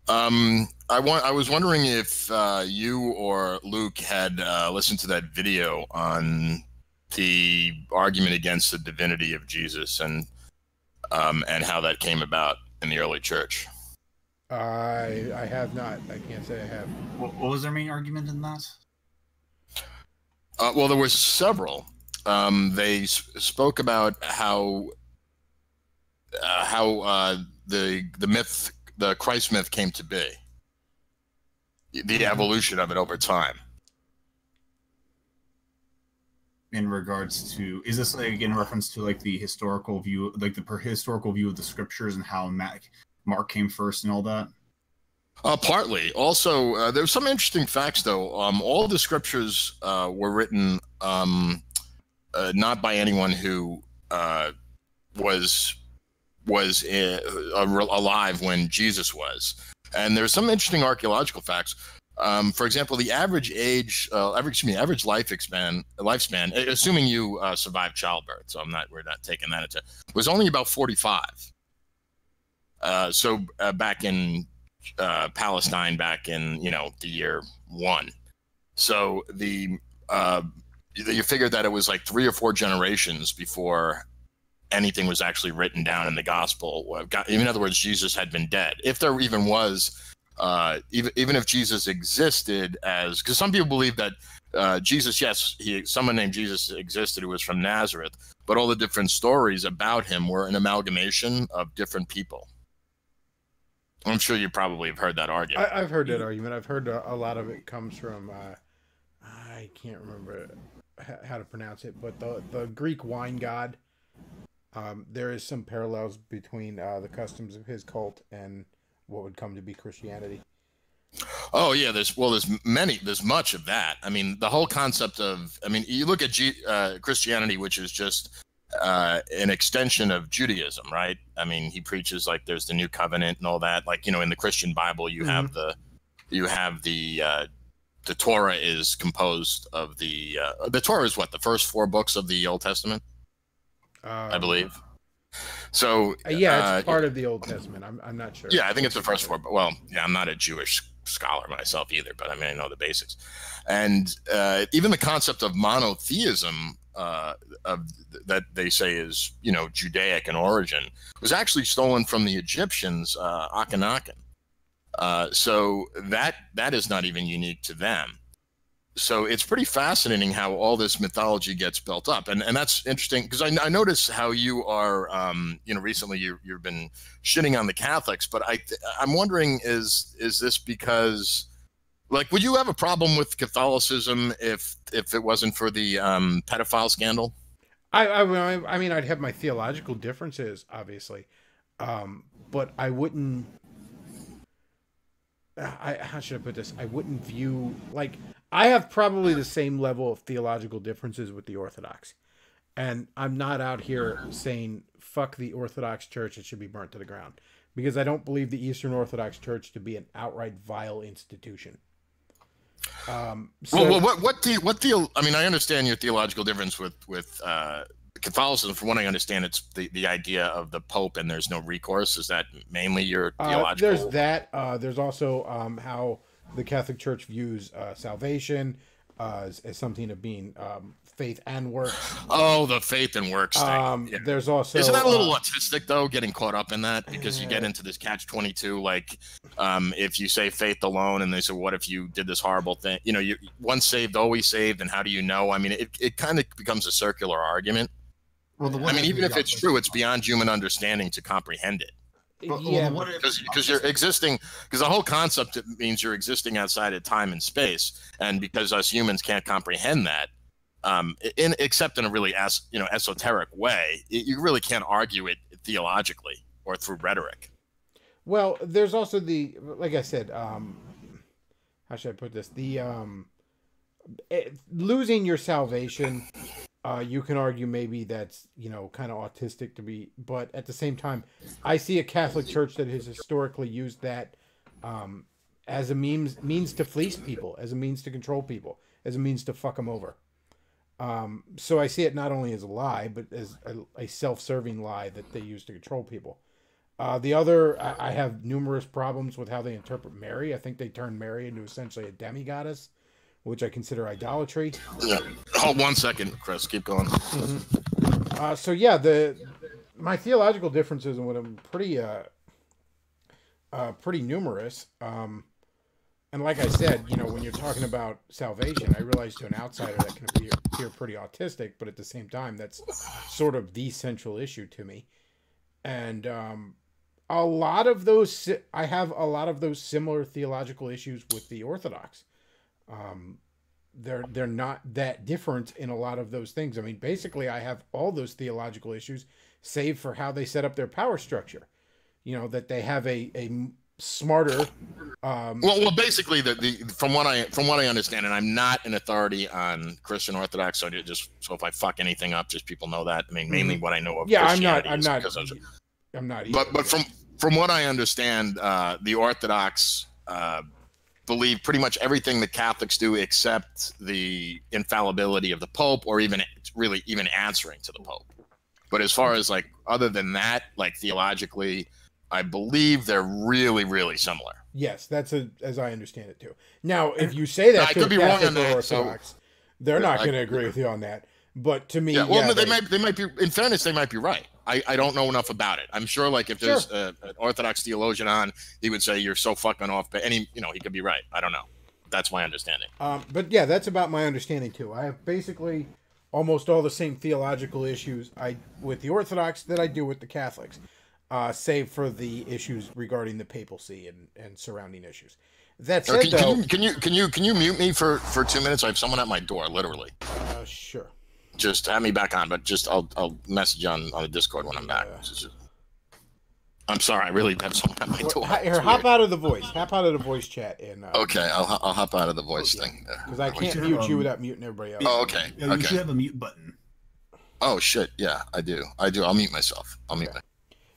I was wondering if you or Luke had listened to that video on the argument against the divinity of Jesus and how that came about in the early church. I have not. I can't say I have. What was their main argument in that? Well, there were several. They spoke about how the myth, the Christ myth, came to be, the evolution of it over time. In regards to, is this like in reference to like the historical view, like the historical view of the scriptures and how Mark came first and all that? Partly. Also, there's some interesting facts though. All the scriptures were written not by anyone who was alive when Jesus was. And there's some interesting archaeological facts. For example, the average lifespan, assuming you survived childbirth, so we're not taking that into, was only about 45. So back in Palestine, back in the year 1. So you figured that it was like 3 or 4 generations before anything was actually written down in the gospel. In other words, Jesus had been dead. If there even was, even if Jesus existed because some people believe that Jesus, yes, someone named Jesus existed who was from Nazareth, but all the different stories about him were an amalgamation of different people. I'm sure you probably have heard that argument. I've heard that argument. I've heard a lot of it comes from, I can't remember how to pronounce it, but the Greek wine god. There is some parallels between the customs of his cult and what would come to be Christianity. Oh yeah, there's much of that. I mean, the whole concept of, you look at Christianity, which is just an extension of Judaism, right? I mean, he preaches like there's the new covenant and all that. Like, in the Christian Bible, you have the Torah is composed of the Torah is what, the first 4 books of the Old Testament, I believe. So yeah, it's part of the Old Testament. I'm not sure. Yeah, I think it's the first 4. But well, yeah, I'm not a Jewish scholar myself either, but I know the basics. And even the concept of monotheism, that they say is Judaic in origin, was actually stolen from the Egyptians, Akhenaten. So that is not even unique to them. So it's pretty fascinating how all this mythology gets built up, and that's interesting because I notice how you are, recently you've been shitting on the Catholics, but I'm wondering is this because Like, would you have a problem with Catholicism if it wasn't for the pedophile scandal? I mean, I'd have my theological differences, obviously, but I wouldn't. How should I put this? I wouldn't view like I have probably the same level of theological differences with the Orthodox, and I'm not out here saying fuck the Orthodox Church; it should be burnt to the ground, because I don't believe the Eastern Orthodox Church to be an outright vile institution. So, Well, I mean, I understand your theological difference with Catholicism. From what I understand, it's the idea of the Pope and there's no recourse. Is that mainly your theological? there's that. There's also how the Catholic Church views salvation as something of being faith and works. Oh, the faith and works thing. Yeah. There's also Isn't that a little autistic though, getting caught up in that, because you get into this catch-22. Like, if you say faith alone, and they say, what if you did this horrible thing? You know, you once saved, always saved, and how do you know? I mean, it kind of becomes a circular argument. Well, I mean, even if it's true, it's beyond human understanding to comprehend it. yeah, Because you're existing, because the whole concept, it means you're existing outside of time and space, and because us humans can't comprehend that, except in a really esoteric way, you really can't argue it theologically or through rhetoric. well, there's also the, like I said, how should I put this? The losing your salvation. You can argue maybe that's, kind of autistic to be, but at the same time, I see a Catholic Church that has historically used that as a means to fleece people, as a means to control people, as a means to fuck them over. So I see it not only as a lie, but as a self-serving lie that they use to control people. The other, I have numerous problems with how they interpret Mary. I think they turned Mary into essentially a demigoddess, which I consider idolatry. Yeah. Hold 1 second, Chris. Keep going. Mm-hmm. So yeah, my theological differences and what I'm pretty numerous. And like I said, when you're talking about salvation, I realize to an outsider that can appear pretty autistic, but at the same time, that's sort of the central issue to me. And a lot of those, I have a lot of those similar theological issues with the Orthodox. They're not that different in a lot of those things. I mean, basically, I have all those theological issues, save for how they set up their power structure. That they have a smarter. Well, basically, from what I understand, and I'm not an authority on Christian Orthodox, so if I fuck anything up, just people know that. I mean, mainly what I know of. Yeah, Christianity I'm not. Either, but from what I understand, the Orthodox believe pretty much everything the Catholics do, except the infallibility of the Pope, or even answering to the Pope. But as far as other than that, theologically, I believe they're really, really similar. Yes, that's as I understand it too. Now, if you say that to a Catholic or Orthodox, they're not going to agree with you on that. But to me, they might be. In fairness, they might be right. I don't know enough about it. I'm sure, if there's an Orthodox theologian on, he would say you're so fucking off. But he could be right. I don't know. That's my understanding. But yeah, that's about my understanding too. I have basically almost all the same theological issues with the Orthodox that I do with the Catholics, save for the issues regarding the papacy and surrounding issues. That said, can you mute me for 2 minutes? I have someone at my door, literally. Sure. Just have me back on, but I'll message you on the Discord when I'm back. I'm sorry, I really have someone at my door. Here, hop out of the voice. Hop out of the voice chat and. Okay, I'll hop out of the voice thing. Because I can't mute you without muting everybody else. Oh, okay. Yeah, you should have a mute button. Oh shit! Yeah, I do. I'll mute myself.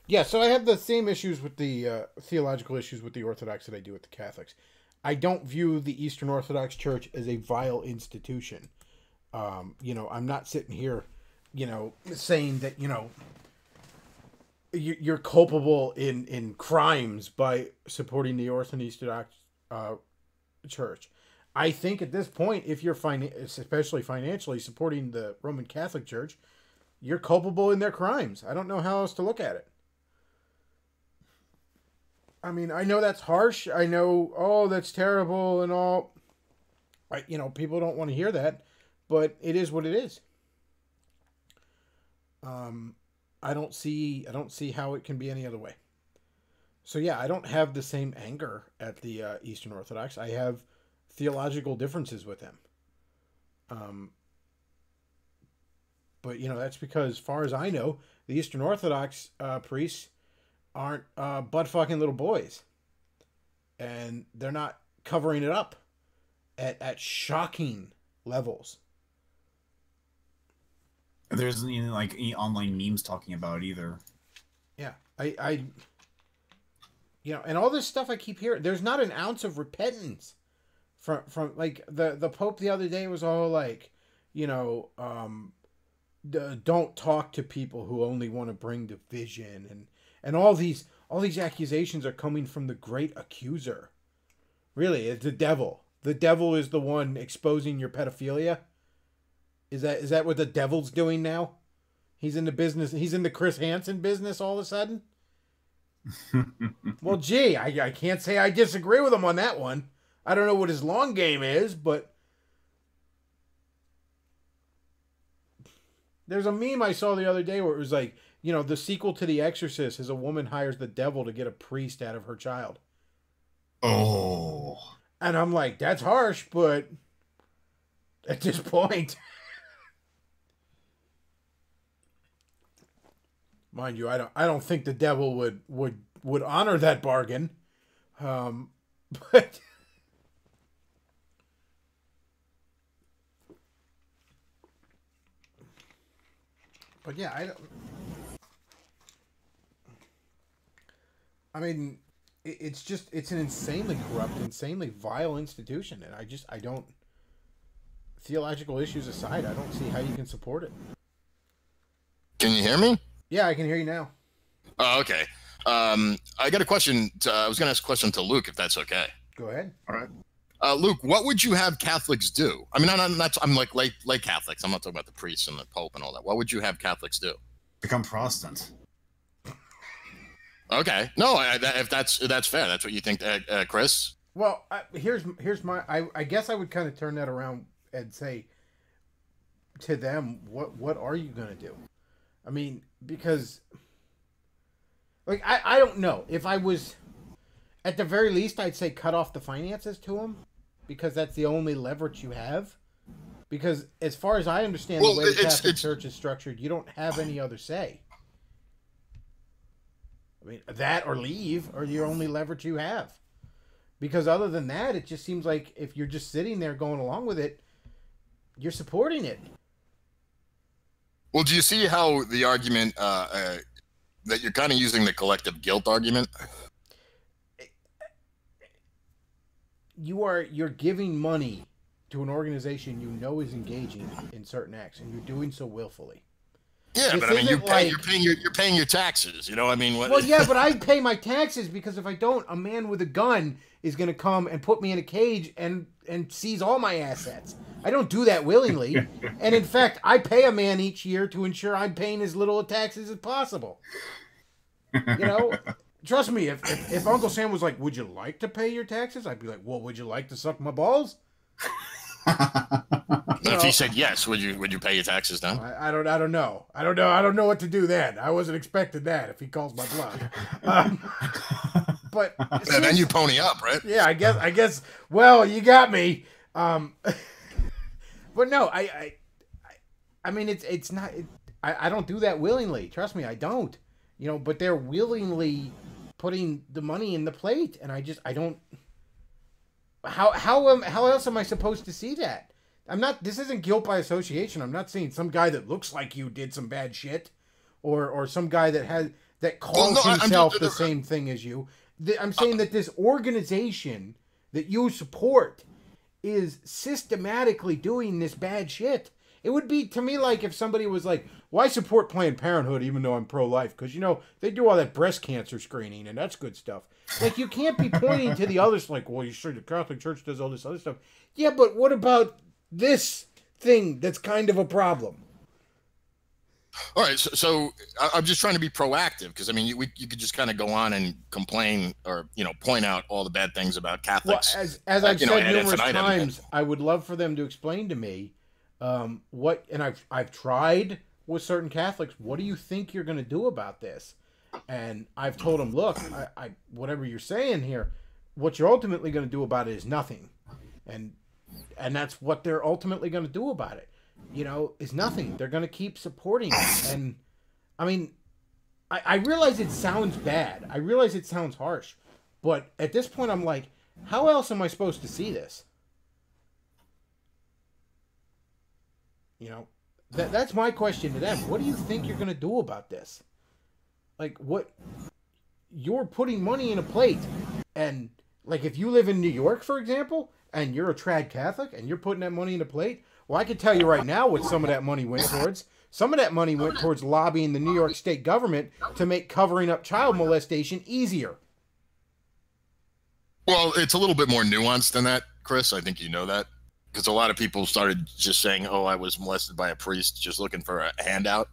Yeah, so I have the same issues with the theological issues with the Orthodox that I do with the Catholics. I don't view the Eastern Orthodox Church as a vile institution. I'm not sitting here, saying that, you're culpable in crimes by supporting the Orthodox Church. I think at this point, if you're especially financially supporting the Roman Catholic Church, you're culpable in their crimes. I don't know how else to look at it. I mean, I know that's harsh. I know, that's terrible and all. People don't want to hear that. But it is what it is. I don't see how it can be any other way. So yeah, I don't have the same anger at the Eastern Orthodox. I have theological differences with him. But that's because, as far as I know, the Eastern Orthodox priests aren't butt fucking little boys, and they're not covering it up at shocking levels. There isn't even any online memes talking about it either. Yeah, I and all this stuff I keep hearing. There's not an ounce of repentance from like the Pope the other day was all like, don't talk to people who only want to bring division, and all these accusations are coming from the great accuser. Really, it's the devil. The devil is the one exposing your pedophilia. Is that what the devil's doing now? He's in the business. He's in the Chris Hansen business all of a sudden. Well, gee, I can't say I disagree with him on that one. I don't know what his long game is, but there's a meme I saw the other day where it was like, the sequel to The Exorcist is a woman hires the devil to get a priest out of her child. Oh. And I'm like, that's harsh, but at this point, mind you, I don't think the devil would honor that bargain. But yeah, it's an insanely corrupt, insanely vile institution, and I don't, theological issues aside, I don't see how you can support it. Can you hear me? Yeah, I can hear you now. Oh, okay. I got a question. I was going to ask a question to Luke, if that's okay. Go ahead. All right. Luke, what would you have Catholics do? I mean, I'm like lay Catholics. I'm not talking about the priests and the Pope and all that. What would you have Catholics do? Become Protestant. Okay. No, if that's fair. That's what you think, Chris? Well, here's my. I guess I would kind of turn that around and say to them, what are you gonna do? I mean, because I don't know. If I was, at the very least, I'd say cut off the finances to them, because that's the only leverage you have. Because as far as I understand the way the Catholic Church is structured, you don't have any other say. I mean, that or leave are your only leverage you have. Because other than that, it just seems like if you're just sitting there going along with it, you're supporting it. Well, do you see how the argument that you're kind of using the collective guilt argument? You're giving money to an organization you know is engaging in certain acts, and you're doing so willfully. Yeah, but I mean, you're paying your taxes. You know, I mean, what? Well, yeah, but I pay my taxes because if I don't, a man with a gun is going to come and put me in a cage and seize all my assets. I don't do that willingly, and in fact, I pay a man each year to ensure I'm paying as little taxes as possible. Trust me, if Uncle Sam was like, "Would you like to pay your taxes?" I'd be like, "Well, would you like to suck my balls?" If he said yes, would you pay your taxes then? I don't know. I don't know what to do then. I wasn't expecting that if he calls my bluff. But yeah, then you pony up, right? Yeah, I guess. Well, you got me. But no, I mean, it's not. I don't do that willingly. Trust me, I don't. But they're willingly putting the money in the plate, and I don't. How else am I supposed to see that? This isn't guilt by association. I'm not saying some guy that looks like you did some bad shit, or some guy that calls himself the same thing as you. I'm saying that this organization that you support is systematically doing this bad shit. It would be to me like if somebody was like, "Well, I support Planned Parenthood even though I'm pro-life because they do all that breast cancer screening and that's good stuff." Like, you can't be pointing to the others like, "Well, you sure the Catholic Church does all this other stuff." Yeah, but what about this thing that's kind of a problem? All right, so I'm just trying to be proactive because I mean, you could just kind of go on and complain or point out all the bad things about Catholics. Well, as I've said numerous times, I would love for them to explain to me what, and I've tried with certain Catholics. What do you think you're going to do about this? And I've told them, look, I whatever you're saying here, what you're ultimately going to do about it is nothing. and that's what they're ultimately going to do about it. You know, is nothing. They're going to keep supporting it. And I mean, I realize it sounds bad. I realize it sounds harsh, but at this point, I'm like, how else am I supposed to see this? You know, that's my question to them. What do you think you're going to do about this? Like, what? You're putting money in a plate, and like if you live in New York, for example, and you're a trad Catholic, and you're putting that money in a plate, well, I can tell you right now what some of that money went towards. Some of that money went towards lobbying the New York State government to make covering up child molestation easier. Well, it's a little bit more nuanced than that, Chris. I think you know that. Because a lot of people started just saying, oh, I was molested by a priest just looking for a handout.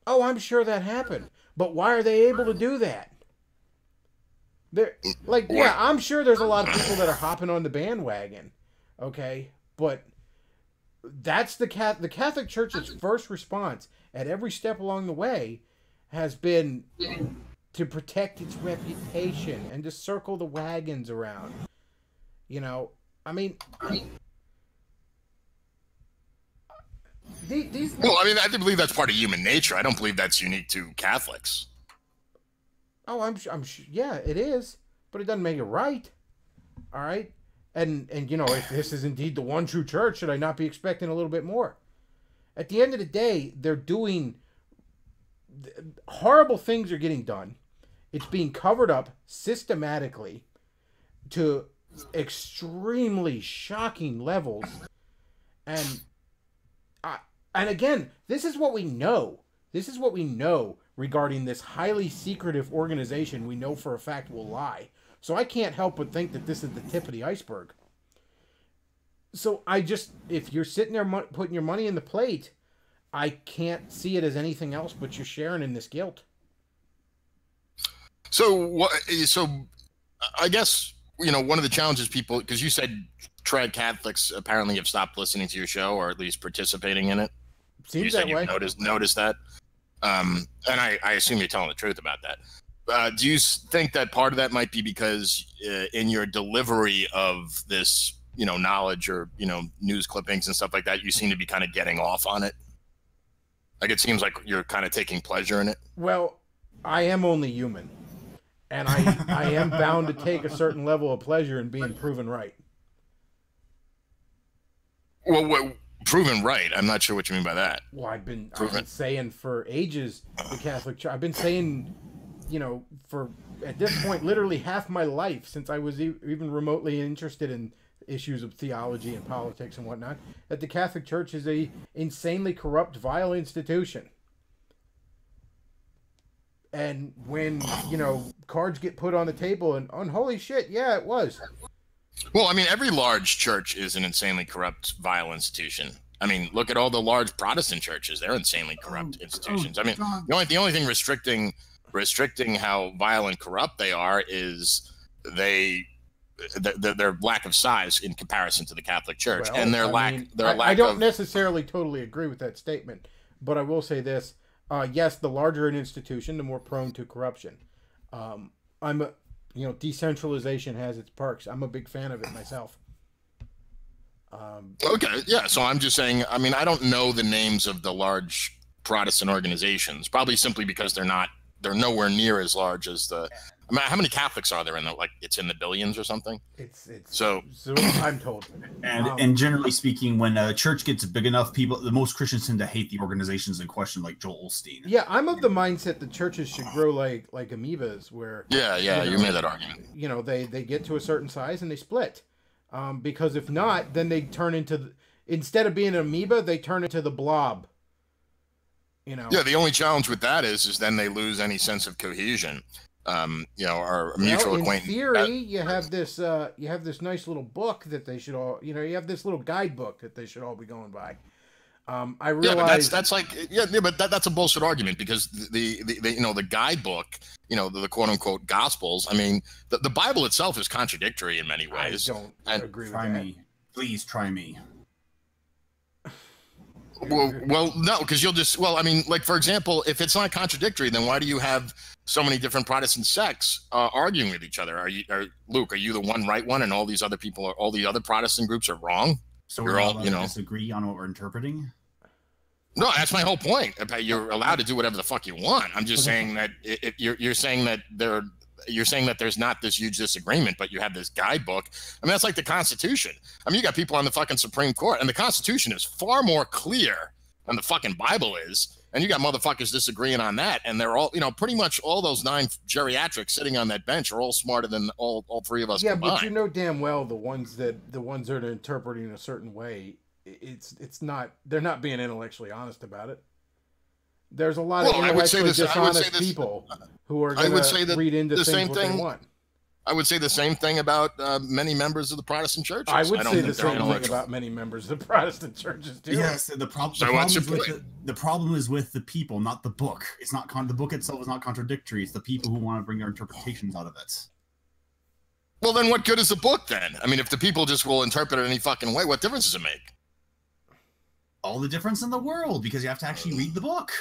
Oh, I'm sure that happened. But why are they able to do that? They're, like, yeah, I'm sure there's a lot of people that are hopping on the bandwagon. Okay? But that's the Catholic Church's first response at every step along the way has been to protect its reputation and to circle the wagons around. You know, I mean... Well, I mean, I believe that's part of human nature. I don't believe that's unique to Catholics. Oh, I'm yeah, it is, but it doesn't make it right. All right, and you know, if this is indeed the one true church, should I not be expecting a little bit more? At the end of the day, they're doing horrible things are getting done. It's being covered up systematically to extremely shocking levels, and again, this is what we know. This is what we know regarding this highly secretive organization we know for a fact will lie. So I can't help but think that this is the tip of the iceberg. So if you're sitting there putting your money in the plate, I can't see it as anything else but you're sharing in this guilt. So I guess, you know, one of the challenges people, because you said trad Catholics apparently have stopped listening to your show or at least participating in it. Seems that way. Noticed that. And I assume you're telling the truth about that. Do you think that part of that might be because in your delivery of this, you know, knowledge or, you know, news clippings and stuff like that, you seem to be kind of getting off on it? Like, it seems like you're kind of taking pleasure in it. Well, I am only human. And I am bound to take a certain level of pleasure in being proven right. Well, proven right? I'm not sure what you mean by that. Well, I've been saying for ages the Catholic Church. I've been saying, you know, for at this point, literally half my life since I was even remotely interested in issues of theology and politics and whatnot, that the Catholic Church is a insanely corrupt, vile institution. And when, you know, cards get put on the table and, oh, holy shit, yeah, it was. Well, I mean, every large church is an insanely corrupt, vile institution. I mean, look at all the large Protestant churches; they're insanely corrupt institutions. I mean, the only thing restricting how vile and corrupt they are is their lack of size in comparison to the Catholic Church, well, and I don't necessarily totally agree with that statement, but I will say this: yes, the larger an institution, the more prone to corruption. You know, decentralization has its perks. I'm a big fan of it myself. Okay, yeah. So I'm just saying, I mean, I don't know the names of the large Protestant organizations, probably simply because they're nowhere near as large as the. I mean, how many Catholics are there in the, like, it's in the billions or something? So I'm told. And generally speaking, when a church gets big enough, the most Christians tend to hate the organizations in question, like Joel Osteen. Yeah, I'm of the mindset that churches should grow like amoebas, where you made that argument. You know, they get to a certain size and they split, because if not, then they turn into instead of being an amoeba, they turn into the blob. You know. Yeah, the only challenge with that is then they lose any sense of cohesion. You know, our mutual acquaintance. In theory, you have this nice little book that they should all, you know, you have this little guidebook that they should all be going by. I realize that's like but that's a bullshit argument, because the you know, the guidebook, you know, the quote unquote gospels. I mean, the Bible itself is contradictory in many ways. I don't agree with that. Try me, please try me. Well, no, because you'll just, well, I mean, like, for example, if it's not contradictory, then why do you have so many different Protestant sects arguing with each other. Luke? Are you the one right one, and all these other people, all the other Protestant groups are wrong? So we're all disagree on what we're interpreting. No, that's my whole point. You're allowed to do whatever the fuck you want. I'm just saying that you're saying that there's not this huge disagreement, but you have this guidebook. I mean, that's like the Constitution. I mean, you got people on the fucking Supreme Court, and the Constitution is far more clear than the fucking Bible is. And you got motherfuckers disagreeing on that, and they're all, pretty much all those 9 geriatrics sitting on that bench are all smarter than all 3 of us combined. Yeah, but you know damn well the ones that are interpreting a certain way, it's not, they're not being intellectually honest about it. There's a lot of intellectually dishonest people who are going to read into things what they want. I would say the same thing about many members of the Protestant churches. I would say the same thing about many members of the Protestant churches too. Yes, the problem is with the people, not the book. It's not the book itself is not contradictory. It's the people who want to bring their interpretations out of it. Well, then what good is the book then? I mean, if the people just will interpret it any fucking way, what difference does it make? All the difference in the world, because you have to actually read the book.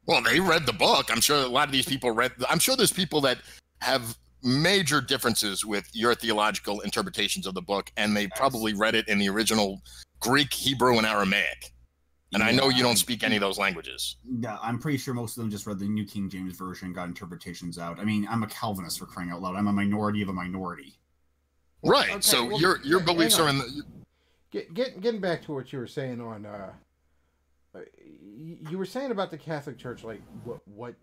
Well, they read the book. I'm sure a lot of these people I'm sure there's people that have major differences with your theological interpretations of the book, and they probably read it in the original Greek, Hebrew, and Aramaic. And I know you don't speak any of those languages. Yeah, I'm pretty sure most of them just read the New King James Version, got interpretations out. I mean, I'm a Calvinist, for crying out loud. I'm a minority of a minority. Right. Okay, so well, your beliefs are in the... Getting back to what you were saying on... you were saying about the Catholic Church, like, what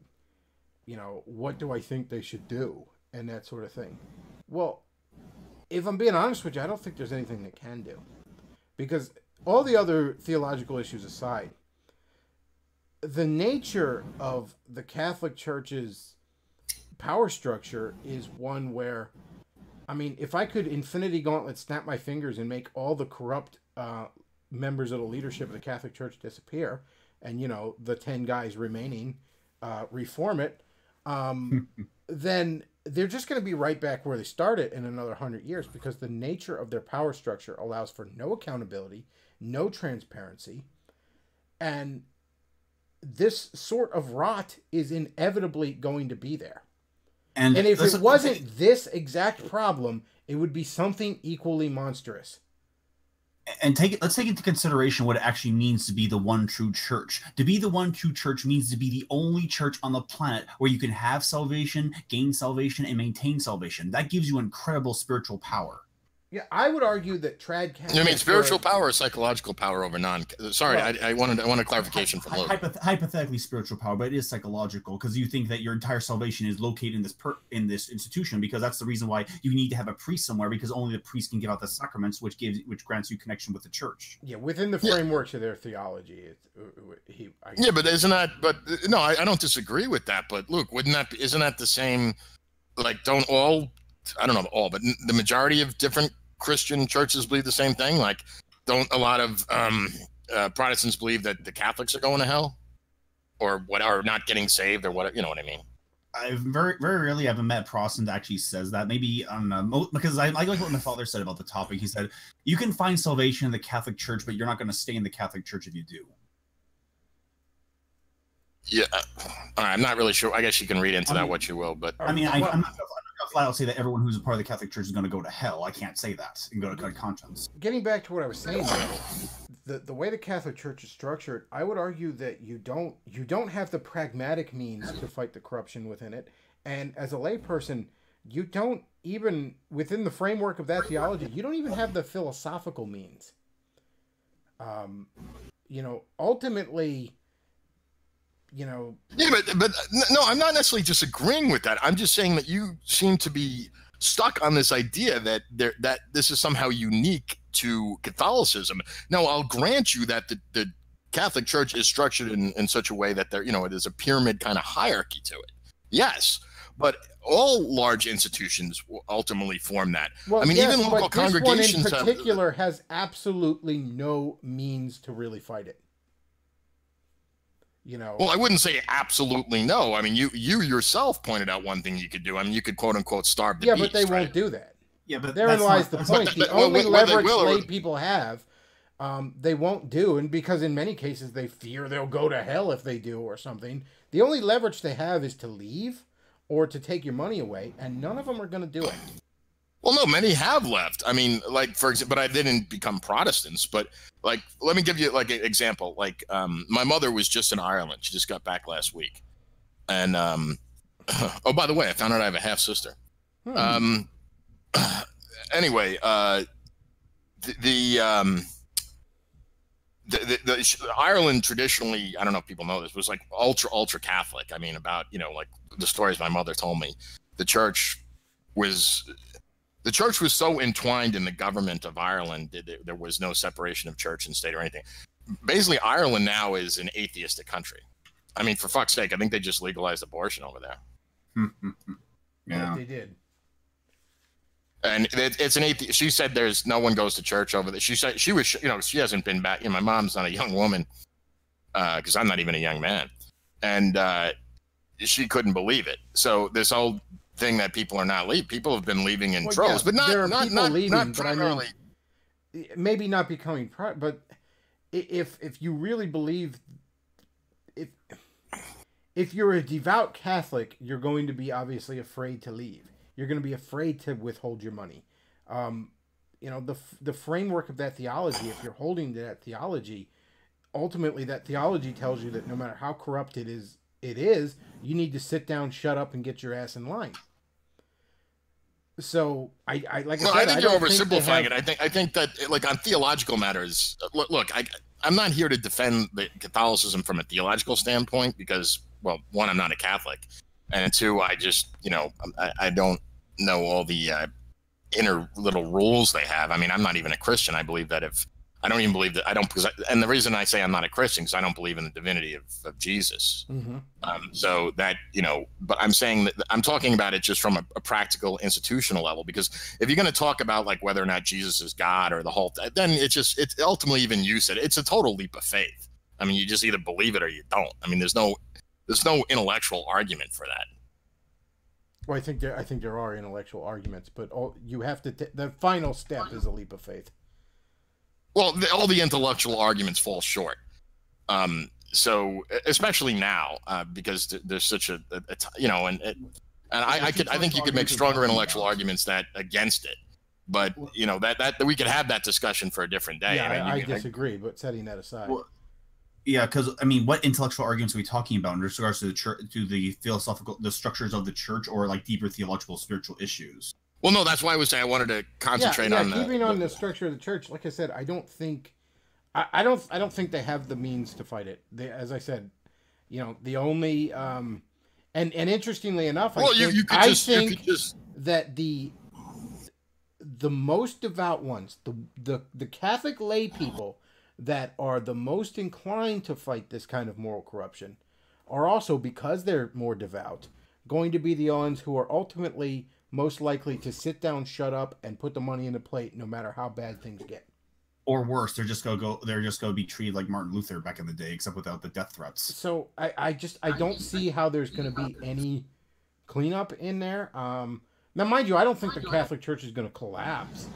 do I think they should do? And that sort of thing. Well, if I'm being honest with you, I don't think there's anything they can do. Because all the other theological issues aside, the nature of the Catholic Church's power structure is one where, I mean, if I could Infinity Gauntlet snap my fingers and make all the corrupt members of the leadership of the Catholic Church disappear, and, the 10 guys remaining reform it, then they're just going to be right back where they started in another 100 years, because the nature of their power structure allows for no accountability, no transparency, and this sort of rot is inevitably going to be there. And if it wasn't this exact problem, it would be something equally monstrous. And let's take into consideration what it actually means to be the one true church. To be the one true church means to be the only church on the planet where you can have salvation, gain salvation, and maintain salvation. That gives you incredible spiritual power. Yeah, I would argue that trad Catholics... You mean spiritual power or psychological power over non... Sorry, well, I want a clarification from Logan. Hypothetically spiritual power, but it is psychological, because you think that your entire salvation is located in this institution, because that's the reason why you need to have a priest somewhere, because only the priest can give out the sacraments, which grants you connection with the church. Yeah, within the frameworks of their theology. But isn't that... But no, I don't disagree with that, but Luke, isn't that the same... Like, don't all... I don't know all, but the majority of different Christian churches believe the same thing? Like, don't a lot of Protestants believe that the Catholics are going to hell, or what, are not getting saved, or what? You know what I mean? I very rarely haven't met a Protestant that actually says that. Maybe because I like what my father said about the topic. He said you can find salvation in the Catholic Church, but you're not going to stay in the Catholic Church if you do. Yeah, I'm not really sure. I guess you can read into that what you will, but I mean, I'm not flat out say that everyone who's a part of the Catholic Church is going to go to hell. I can't say that and go to good conscience. Getting back to what I was saying, the way the Catholic Church is structured, I would argue that you don't have the pragmatic means to fight the corruption within it, and as a layperson, you don't even, within the framework of that theology, you don't even have the philosophical means. Ultimately. Yeah, but no, I'm not necessarily disagreeing with that. I'm just saying that you seem to be stuck on this idea that this is somehow unique to Catholicism. Now, I'll grant you that the Catholic Church is structured in such a way that there's a pyramid kind of hierarchy to it. Yes, but all large institutions will ultimately form that. Well, I mean, even local congregations. This one in particular has absolutely no means to really fight it. Well, I wouldn't say absolutely no. I mean, you yourself pointed out one thing you could do. I mean, you could quote unquote starve the beast. Yeah, but they won't do that. Yeah, but therein lies the point. The only leverage lay people have, they won't do, and because in many cases they fear they'll go to hell if they do or something. The only leverage they have is to leave, or to take your money away, and none of them are going to do it. Well, no, many have left. I mean, like, for example, but I didn't become Protestants. But, like, let me give you, like, an example. Like, my mother was just in Ireland. She just got back last week. And, oh, by the way, I found out I have a half-sister. Anyway, Ireland traditionally, I don't know if people know this, was like ultra Catholic. I mean, about, you know, like the stories my mother told me, the church was so entwined in the government of Ireland that there was no separation of church and state or anything. Basically, Ireland now is an atheistic country. I mean, for fuck's sake, I think they just legalized abortion over there. Yeah, they did. And it's an atheist. She said there's no one goes to church over there. She said she was, you know, she hasn't been back. You know, my mom's not a young woman, because I'm not even a young man, and she couldn't believe it. So this whole thing that people are not leaving, people have been leaving in droves, but not leaving, primarily. But I mean, maybe not becoming, but if you really believe, if you're a devout Catholic, you're going to be obviously afraid to leave. You're going to be afraid to withhold your money. You know, the framework of that theology, if you're holding to that theology, ultimately that theology tells you that no matter how corrupt it is, you need to sit down, shut up, and get your ass in line. So I think you're oversimplifying it. I think that, like, on theological matters, look, I'm not here to defend the Catholicism from a theological standpoint because, well, one, I'm not a Catholic, and two, I just, you know, I don't know all the inner little rules they have. I mean, I'm not even a Christian. I believe that I don't even believe that and the reason I say I'm not a Christian is I don't believe in the divinity of Jesus. Mm-hmm. So that, you know, but I'm saying that I'm talking about it just from a practical institutional level, because if you're going to talk about like whether or not Jesus is God or the whole, then it's ultimately, even you said it's a total leap of faith. I mean, you just either believe it or you don't. I mean, there's no intellectual argument for that. Well, I think there are intellectual arguments, but you have to. The final step is a leap of faith. Well, all the intellectual arguments fall short. So especially now, because there's such a you know, and I think you could make stronger intellectual arguments that against it. But you know that we could have that discussion for a different day. Yeah, I disagree, but setting that aside. Well, yeah, because I mean, what intellectual arguments are we talking about in regards to the church, to the philosophical, the structures of the church, or like deeper theological, spiritual issues? Well, no, that's why I was saying I wanted to concentrate on keeping on the structure of the church. Like I said, I don't think they have the means to fight it. As I said, you know, the only and interestingly enough, I think that the most devout ones, the Catholic lay people that are the most inclined to fight this kind of moral corruption are also, because they're more devout, going to be the ones who are ultimately most likely to sit down, shut up, and put the money in the plate, no matter how bad things get. Or worse, they're just gonna be treated like Martin Luther back in the day, except without the death threats. So I don't see how there's going to be any cleanup in there. Now, mind you, I don't think the Catholic Church is going to collapse.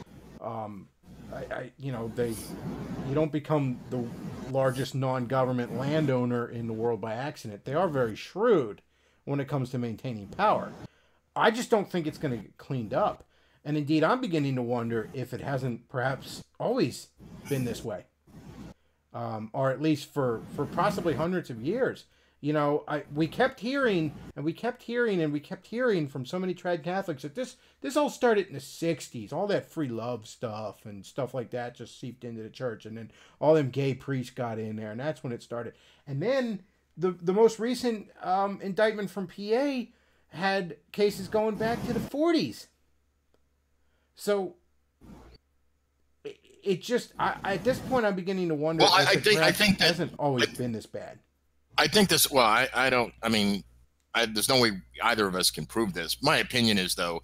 You don't become the largest non-government landowner in the world by accident. They are very shrewd when it comes to maintaining power. I just don't think it's going to get cleaned up. And indeed, I'm beginning to wonder if it hasn't perhaps always been this way. Or at least for possibly hundreds of years. You know, we kept hearing from so many trad Catholics that this all started in the 60s. All that free love stuff and stuff like that just seeped into the church. And then all them gay priests got in there. And that's when it started. And then the most recent indictment from PA had cases going back to the 40s. So it just, at this point, I'm beginning to wonder. Well, I think that hasn't always been this bad. I think this. Well, I don't. I mean, there's no way either of us can prove this. My opinion is, though,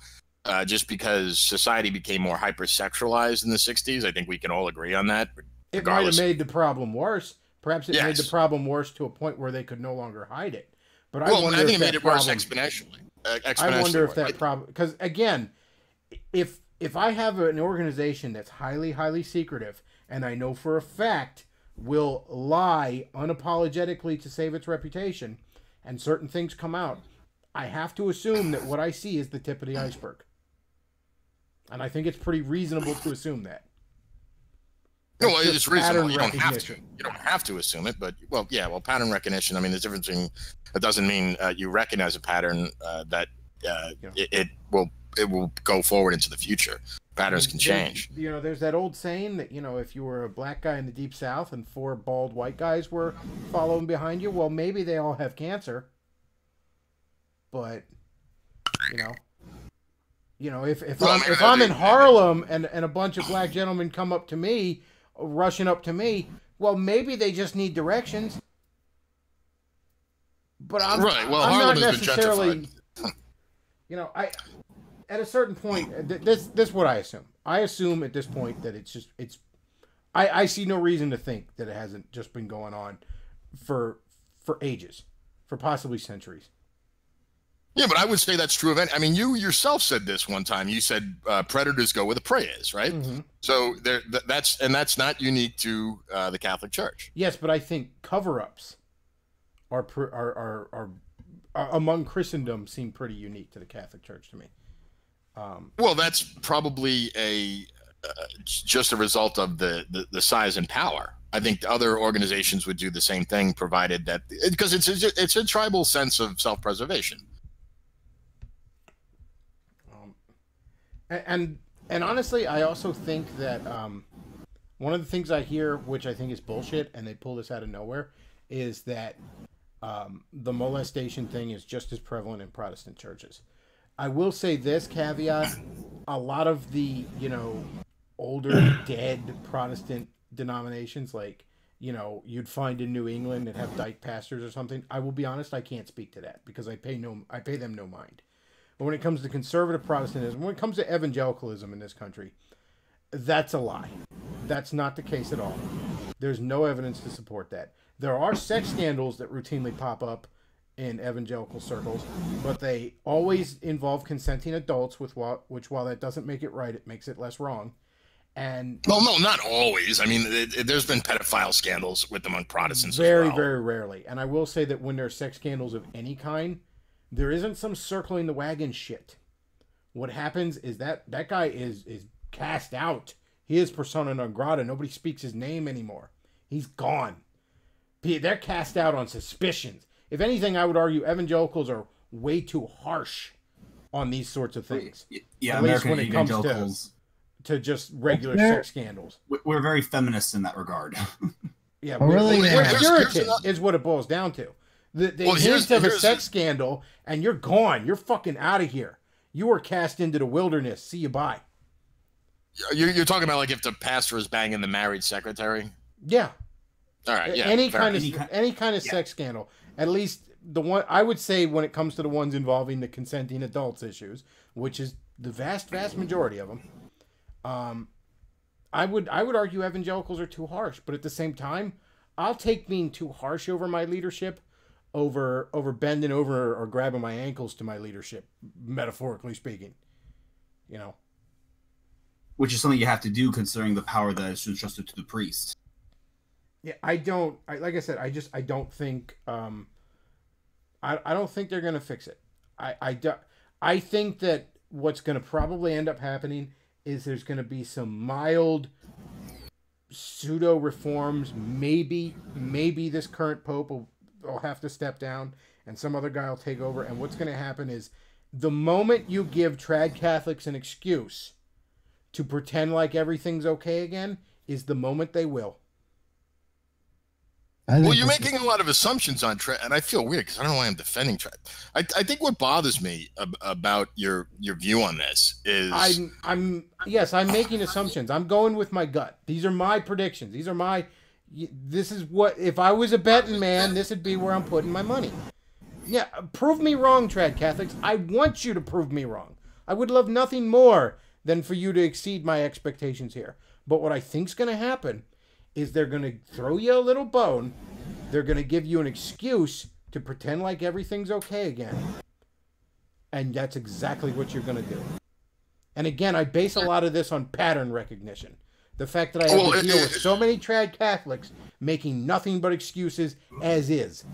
just because society became more hypersexualized in the 60s, I think we can all agree on that. It might have made the problem worse. Perhaps it made the problem worse to a point where they could no longer hide it. But I think it made it worse exponentially. I wonder if that problem, because again, if I have an organization that's highly, highly secretive, and I know for a fact will lie unapologetically to save its reputation, and certain things come out, I have to assume that what I see is the tip of the iceberg. And I think it's pretty reasonable to assume that. No, That's it's just reasonable. pattern You don't have to. recognition. You don't have to assume it, but pattern recognition. I mean, there's a difference between. It doesn't mean you recognize a pattern that it will go forward into the future. Patterns can change. There's that old saying that if you were a black guy in the Deep South and 4 bald white guys were following behind you, well, maybe they all have cancer. But if I'm in Harlem and a bunch of black gentlemen come up to me, rushing up to me, well, maybe they just need directions. But I'm not necessarily, at a certain point, this is what I assume. I assume at this point that I see no reason to think that it hasn't just been going on for ages, for possibly centuries. Yeah, but I would say that's true of any. I mean, you yourself said this one time. You said predators go where the prey is, right? Mm-hmm. So that's not unique to the Catholic Church. Yes, but I think cover-ups are among Christendom seem pretty unique to the Catholic Church to me. Well, that's probably just a result of the size and power. I think other organizations would do the same thing, provided that because it's a tribal sense of self-preservation. And honestly, I also think that one of the things I hear, which I think is bullshit, and they pull this out of nowhere, is that the molestation thing is just as prevalent in Protestant churches. I will say this caveat: a lot of the older dead Protestant denominations, like you'd find in New England that have dyke pastors or something. I will be honest, I can't speak to that because I pay them no mind. But when it comes to conservative Protestantism, when it comes to evangelicalism in this country, that's a lie. That's not the case at all. There's no evidence to support that. There are sex scandals that routinely pop up in evangelical circles, but they always involve consenting adults, which while that doesn't make it right, it makes it less wrong. And well, no, not always. I mean, there's been pedophile scandals with among Protestants very, as well. very rarely. And I will say that when there are sex scandals of any kind, there isn't some circling the wagon shit. What happens is that guy is cast out. He is persona non grata. Nobody speaks his name anymore. He's gone. They're cast out on suspicions. If anything, I would argue evangelicals are way too harsh on these sorts of things. Yeah, at least American when it comes evangelicals to just regular sex scandals. We're very feminist in that regard. Yeah, Here's Puritan is what it boils down to. The hint of a sex scandal, and you're gone. You're fucking out of here. You were cast into the wilderness. See you, bye. You're talking about like if the pastor is banging the married secretary? Yeah. All right. Yeah. Any kind of sex scandal. At least the one I would say when it comes to the ones involving the consenting adults issues, which is the vast majority of them. I would argue evangelicals are too harsh, but at the same time, I'll take being too harsh over my leadership over bending over or grabbing my ankles to my leadership, metaphorically speaking. Which is something you have to do considering the power that is entrusted to the priest. Yeah, like I said, I don't think I don't think they're going to fix it. I think that what's going to probably end up happening is there's going to be some mild pseudo reforms. Maybe this current pope will have to step down and some other guy will take over. And what's going to happen is the moment you give trad Catholics an excuse to pretend like everything's okay again is the moment they will. Well, you're making a lot of assumptions on trad, and I feel weird because I don't know why I'm defending trad. I think what bothers me about your view on this is I'm making assumptions. I'm going with my gut. These are my predictions. This is what, if I was a betting man, this would be where I'm putting my money. Yeah, prove me wrong, trad Catholics. I want you to prove me wrong. I would love nothing more than for you to exceed my expectations here. But what I think's going to happen is they're going to throw you a little bone. They're going to give you an excuse to pretend like everything's okay again. And that's exactly what you're going to do. And again, I base a lot of this on pattern recognition. The fact that I have to deal with so many trad Catholics making nothing but excuses as is.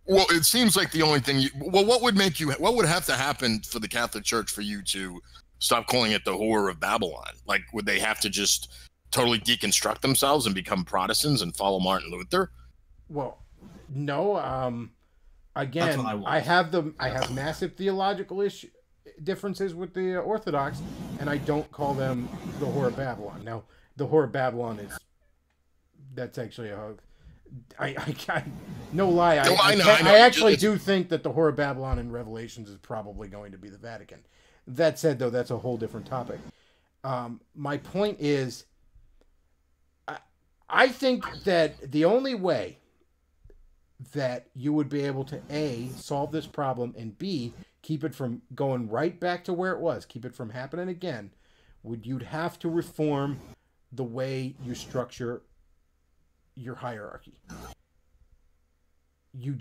Well, it seems like the only thing. What would make you? What would have to happen for the Catholic Church for you to stop calling it the Whore of Babylon? Like, would they have to just totally deconstruct themselves and become Protestants and follow Martin Luther? Well, no. Again, I have massive theological differences with the Orthodox, and I don't call them the Whore of Babylon. Now, the Whore of Babylon that's actually a. No lie. I actually do think that the Whore of Babylon in Revelations is probably going to be the Vatican. That said, though, that's a whole different topic. My point is, I think that the only way that you would be able to A, solve this problem, and B, keep it from going right back to where it was, keep it from happening again, you'd have to reform the way you structure your hierarchy. You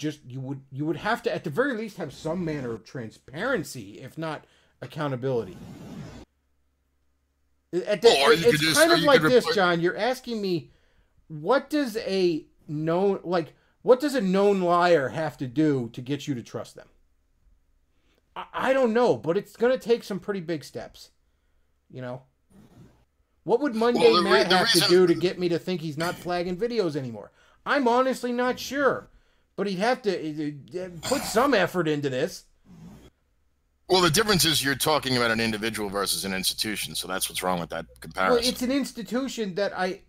would have to, at the very least, have some manner of transparency, if not accountability. It's kind of like this, John. You're asking me, what does a known liar have to do to get you to trust them? I don't know, but it's going to take some pretty big steps. You know? What would Monday Matt have to do to get me to think he's not flagging videos anymore? I'm honestly not sure. But he'd have to put some effort into this. Well, the difference is you're talking about an individual versus an institution, so that's what's wrong with that comparison. Well, it's an institution that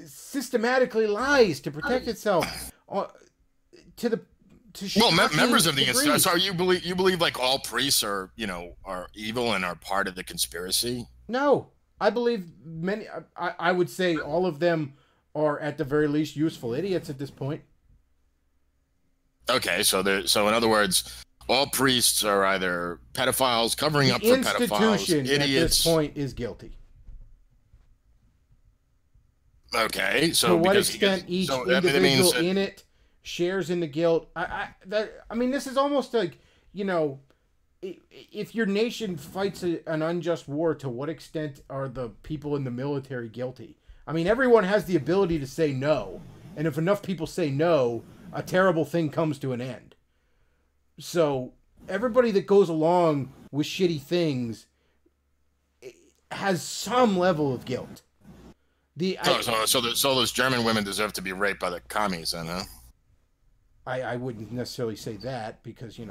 systematically lies to protect itself members of the institution. So you believe like all priests are evil and are part of the conspiracy? No, I believe many. I would say all of them are at the very least useful idiots at this point. Okay, so in other words, all priests are either pedophiles covering up for pedophiles, idiots. At this point is guilty. Okay, so to what extent each individual in it shares in the guilt? I mean, this is almost like, if your nation fights an unjust war, to what extent are the people in the military guilty? I mean, everyone has the ability to say no, and if enough people say no, a terrible thing comes to an end. So everybody that goes along with shitty things has some level of guilt. So those German women deserve to be raped by the commies, then, huh? I wouldn't necessarily say that, because if you're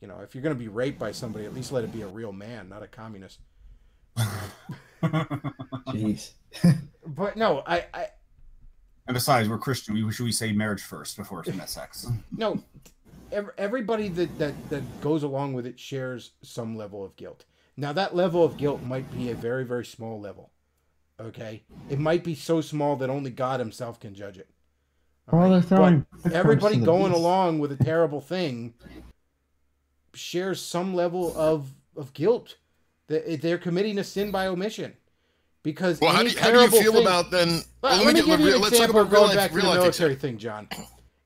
going to be raped by somebody, at least let it be a real man, not a communist. Jeez. But no, And besides, we're Christian. Should we say marriage first before sex? No, everybody that goes along with it shares some level of guilt. Now, that level of guilt might be a very, very small level. Okay? It might be so small that only God himself can judge it. Right? But everybody going along with a terrible thing shares some level of guilt. They're committing a sin by omission. Because how do you feel about then? Let me give you an example going back to the military thing, John.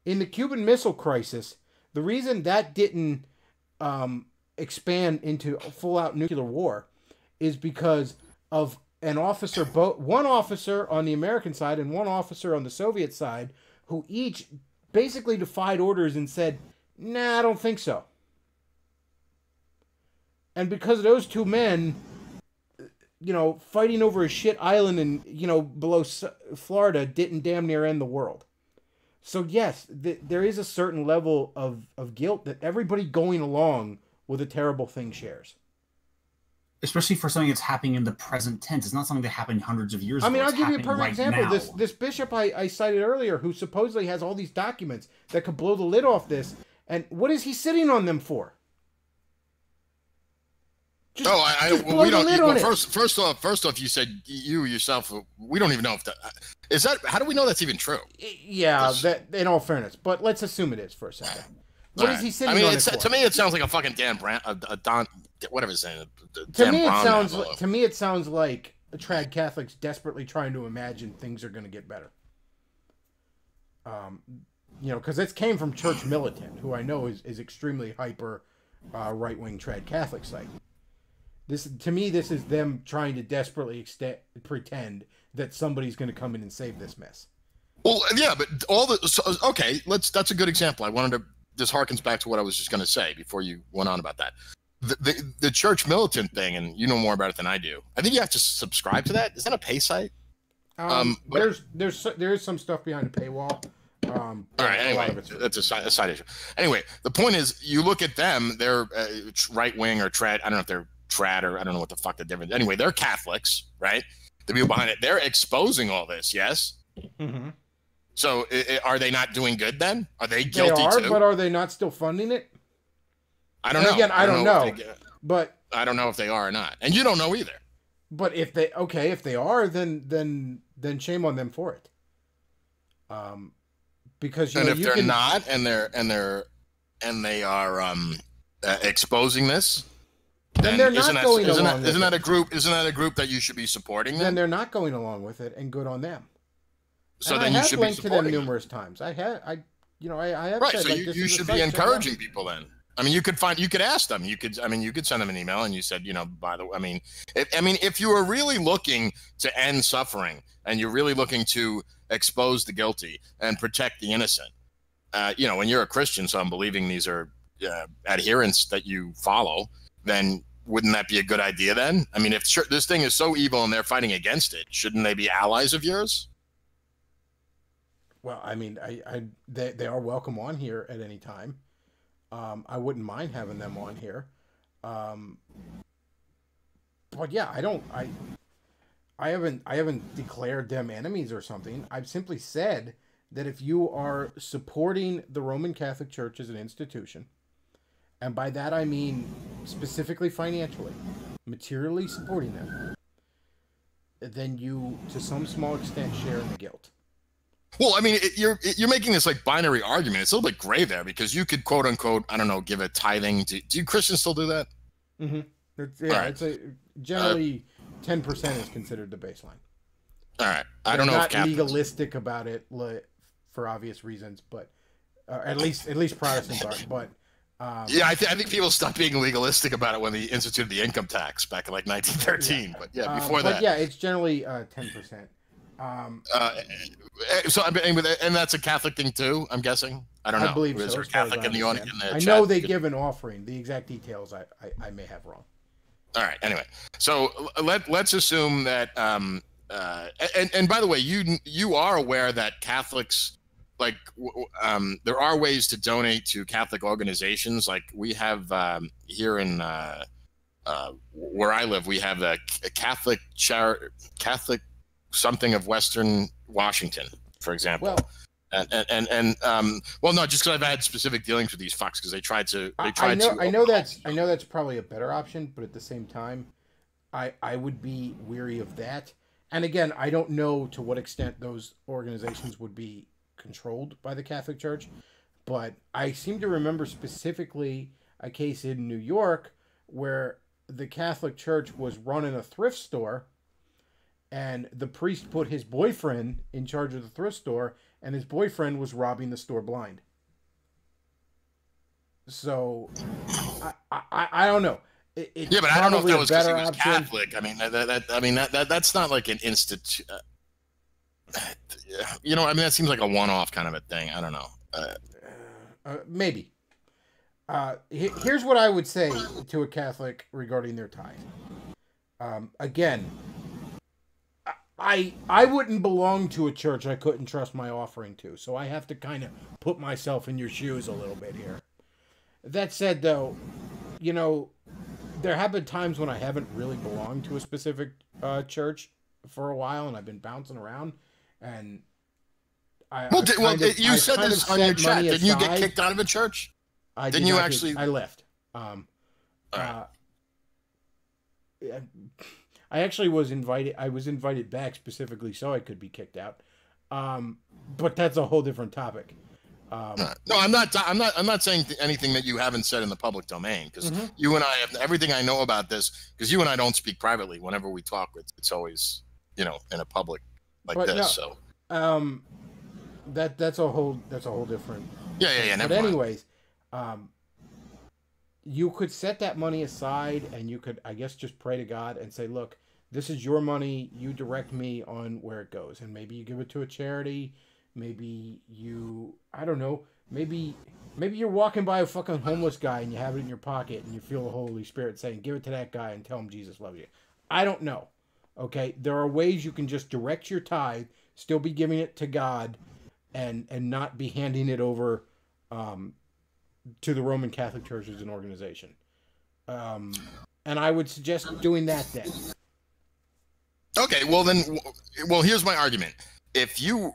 In the Cuban Missile Crisis, the reason that didn't expand into full-out nuclear war is because of one officer on the American side and one officer on the Soviet side, who each basically defied orders and said, "Nah, I don't think so." And because of those two men, fighting over a shit island in, below Florida didn't damn near end the world. So yes, there is a certain level of guilt that everybody going along with a terrible thing shares. Especially for something that's happening in the present tense. It's not something that happened hundreds of years ago. I mean, I'll give you a perfect example. Now. This bishop I cited earlier, who supposedly has all these documents that could blow the lid off this, and what is he sitting on them for? First off, you said you yourself. We don't even know if that is that. How do we know that's even true? Yeah, that in all fairness, but let's assume it is for a second. What is he sitting on it for? To me, it sounds like a fucking Dan Brown, whatever his name. To me, it sounds like trad Catholics desperately trying to imagine things are going to get better. Because it came from Church Militant, who I know is extremely hyper right-wing trad Catholic site. This is them trying to desperately pretend that somebody's going to come in and save this mess. Well, yeah, but okay, that's a good example. This harkens back to what I was just going to say before you went on about that. The church militant thing, and you know more about it than I do. I think you have to subscribe to that. Is that a pay site? There is some stuff behind the paywall. All right. Anyway, that's a side issue. Anyway, the point is, you look at them; they're right wing or trad. I don't know if they're trad or I don't know what the fuck the difference. Anyway, they're Catholics, right? The people behind it, they're exposing all this. Yes. Mm-hmm. So, are they not doing good then? Are they guilty too? But are they not still funding it? I don't know. Again, I don't know. But I don't know if they are or not, and you don't know either. But if they are, then shame on them for it. Because if they're not, and they are exposing this, then they're not going along. Isn't that a group? Isn't that a group that you should be supporting? Then they're not going along with it, and good on them. So then you should be supporting them. I have linked to them numerous times. I have. Right. Said, so you should be encouraging people then. I mean, you could ask them. You could send them an email and you said, by the way, if you are really looking to end suffering and you're really looking to expose the guilty and protect the innocent, when you're a Christian, so I'm believing these are adherents that you follow, then wouldn't that be a good idea then? I mean, if this thing is so evil and they're fighting against it, shouldn't they be allies of yours? Well, I mean, they are welcome on here at any time. I wouldn't mind having them on here. But yeah, I haven't declared them enemies or something. I've simply said that if you are supporting the Roman Catholic Church as an institution, and by that I mean specifically financially, materially supporting them, then you, to some small extent, share in the guilt. Well, I mean, you're making this like binary argument. It's a little bit gray there because you could quote unquote, I don't know, give a tithing. Do you Christians still do that? Mm-hmm. It's generally 10% is considered the baseline. All right, I don't know if Catholics legalistic about it for obvious reasons, but at least Protestants aren't. But yeah, I think people stopped being legalistic about it when they instituted the income tax back in like 1913. Yeah. But yeah, before that, yeah, it's generally 10%. So and that's a Catholic thing too, I'm guessing. I don't know. I believe so. Is there a Catholic in the audience? I know they give an offering. The exact details I may have wrong. All right. Anyway, so let's assume that and by the way, you are aware that Catholics there are ways to donate to Catholic organizations. Like we have here in where I live, we have a Catholic something of Western Washington, for example. Well, well, no, just because I've had specific dealings with these fucks because they tried to. I know that's probably a better option, but at the same time, I would be weary of that. And again, I don't know to what extent those organizations would be controlled by the Catholic Church, but I seem to remember specifically a case in New York where the Catholic Church was running a thrift store. And the priest put his boyfriend in charge of the thrift store, and his boyfriend was robbing the store blind. So, I don't know. Yeah, but I don't know if that was because he was Catholic. I mean, that's not like an institute. That seems like a one-off kind of a thing. I don't know. Maybe. Here's what I would say to a Catholic regarding their tithe. Again, I wouldn't belong to a church I couldn't trust my offering to, so I have to kind of put myself in your shoes a little bit here. That said, though, there have been times when I haven't really belonged to a specific church for a while, and I've been bouncing around, and you said this on your chat. Didn't you get kicked out of a church? Didn't you actually? I left. I actually was invited. I was invited back specifically so I could be kicked out. But that's a whole different topic. No, I'm not saying anything that you haven't said in the public domain because you and I have everything I know about this because you and I don't speak privately. Whenever we talk, it's always in a public like this. No, so that's a whole different. Yeah. But anyways, you could set that money aside and you could, I guess, just pray to God and say, look, this is your money. You direct me on where it goes. And maybe you give it to a charity. Maybe I don't know, maybe you're walking by a fucking homeless guy and you have it in your pocket and you feel the Holy Spirit saying, give it to that guy and tell him Jesus loves you. I don't know. Okay? There are ways you can just direct your tithe, still be giving it to God, and not be handing it over to the Roman Catholic Church as an organization. And I would suggest doing that then. Okay, well here's my argument. If you're,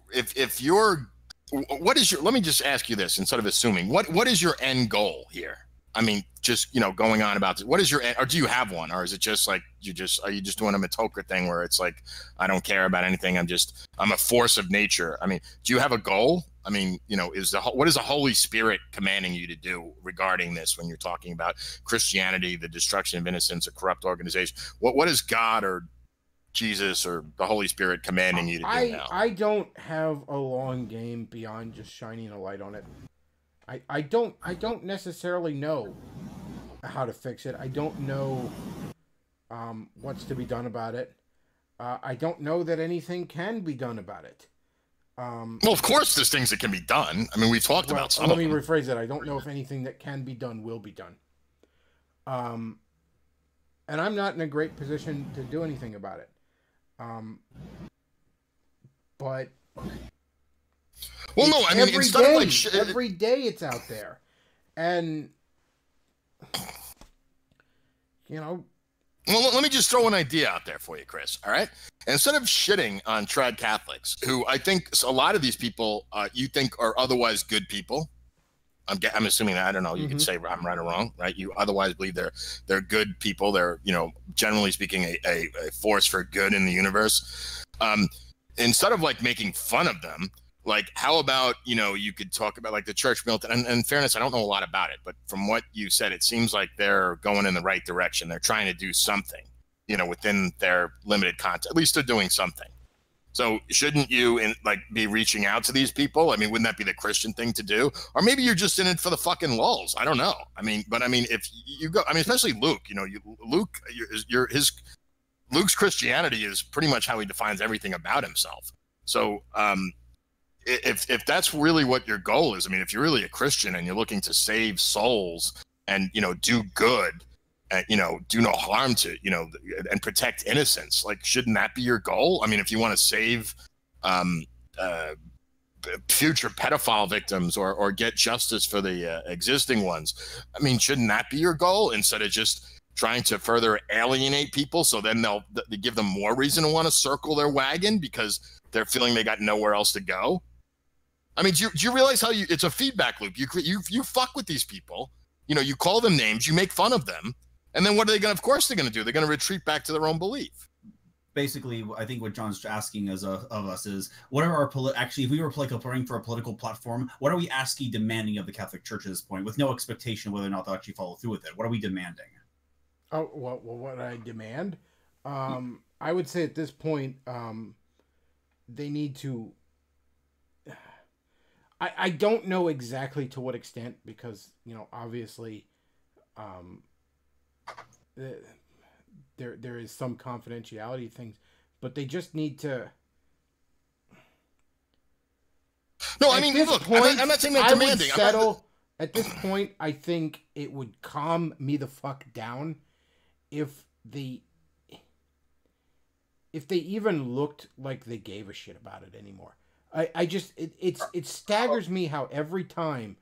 what is your, let me just ask you this instead of assuming, what is your end goal here? I mean, just, going on about this, what is your, or do you have one? Or is it just like, are you just doing a Matoka thing where it's like, I don't care about anything. I'm a force of nature. I mean, do you have a goal? I mean, what is the Holy Spirit commanding you to do regarding this when you're talking about Christianity, the destruction of innocence, a corrupt organization? What is God or Jesus or the Holy Spirit commanding you to do now? I don't have a long game beyond just shining a light on it. I don't necessarily know how to fix it. I don't know what's to be done about it. I don't know that anything can be done about it. Well, of course there's things that can be done. I mean, we talked about some of them. Let me rephrase it. I don't know if anything that can be done will be done. And I'm not in a great position to do anything about it. But well, no, I mean, instead of like every day it's out there, and Well, let me just throw an idea out there for you, Chris. All right, instead of shitting on trad Catholics, who I think a lot of these people you think are otherwise good people. I'm assuming that, I don't know. You could say I'm right or wrong, right? You otherwise believe they're good people. They're, generally speaking, a force for good in the universe. Instead of like making fun of them, like how about, you could talk about like the church militant, and in fairness, I don't know a lot about it, but from what you said, it seems like they're going in the right direction. They're trying to do something, within their limited content. At least they're doing something. So shouldn't you be reaching out to these people? I mean, wouldn't that be the Christian thing to do? Or maybe you're just in it for the fucking lulz. I don't know. I mean, if you go, especially Luke, Luke's Christianity is pretty much how he defines everything about himself. So if that's really what your goal is, if you're really a Christian and you're looking to save souls and, do good, do no harm to, and protect innocence. Like, shouldn't that be your goal? If you want to save future pedophile victims or get justice for the existing ones, shouldn't that be your goal instead of just trying to further alienate people so then they give them more reason to want to circle their wagon because they're feeling they got nowhere else to go? Do you realize how it's a feedback loop? You fuck with these people, you call them names, you make fun of them. And then what are they going to, of course they're going to do? They're going to retreat back to their own belief. Basically, I think what John's asking of us is, what are our actually, if we were applying for a political platform, what are we asking, demanding of the Catholic Church at this point, with no expectation whether or not they'll actually follow through with it? What are we demanding? Oh, well, what I demand? I would say at this point, they need to... I don't know exactly to what extent, because, obviously... there is some confidentiality things, but they just need to. No, look, I'm not saying they're demanding. At this point, I think it would calm me the fuck down if they even looked like they gave a shit about it anymore. It staggers me how every time,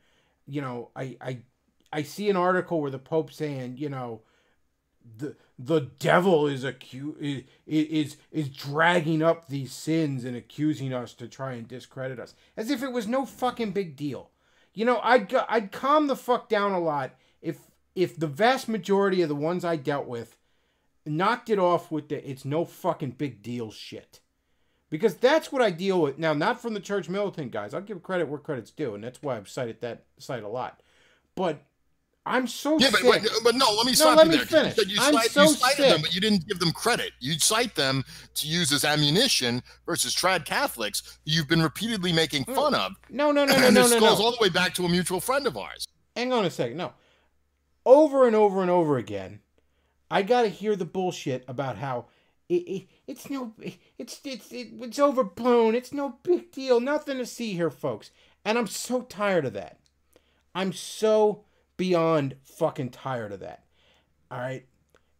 I see an article where the Pope's saying, the devil is dragging up these sins and accusing us to try and discredit us, as if it was no fucking big deal. I'd calm the fuck down a lot if the vast majority of the ones I dealt with knocked it off with the it's no fucking big deal shit. Because that's what I deal with now, not from the church militant guys. I'll give credit where credit's due, and that's why I've cited that site a lot. But I'm so sick. But no, let me stop you there. Finish. You cited them, but you didn't give them credit. You cite them to use as ammunition versus trad Catholics who you've been repeatedly making fun of. No. And this goes all the way back to a mutual friend of ours. Hang on a second. No. Over and over and over again, I got to hear the bullshit about how it's overblown. It's no big deal. Nothing to see here, folks. And I'm so tired of that. I'm so beyond fucking tired of that. All right,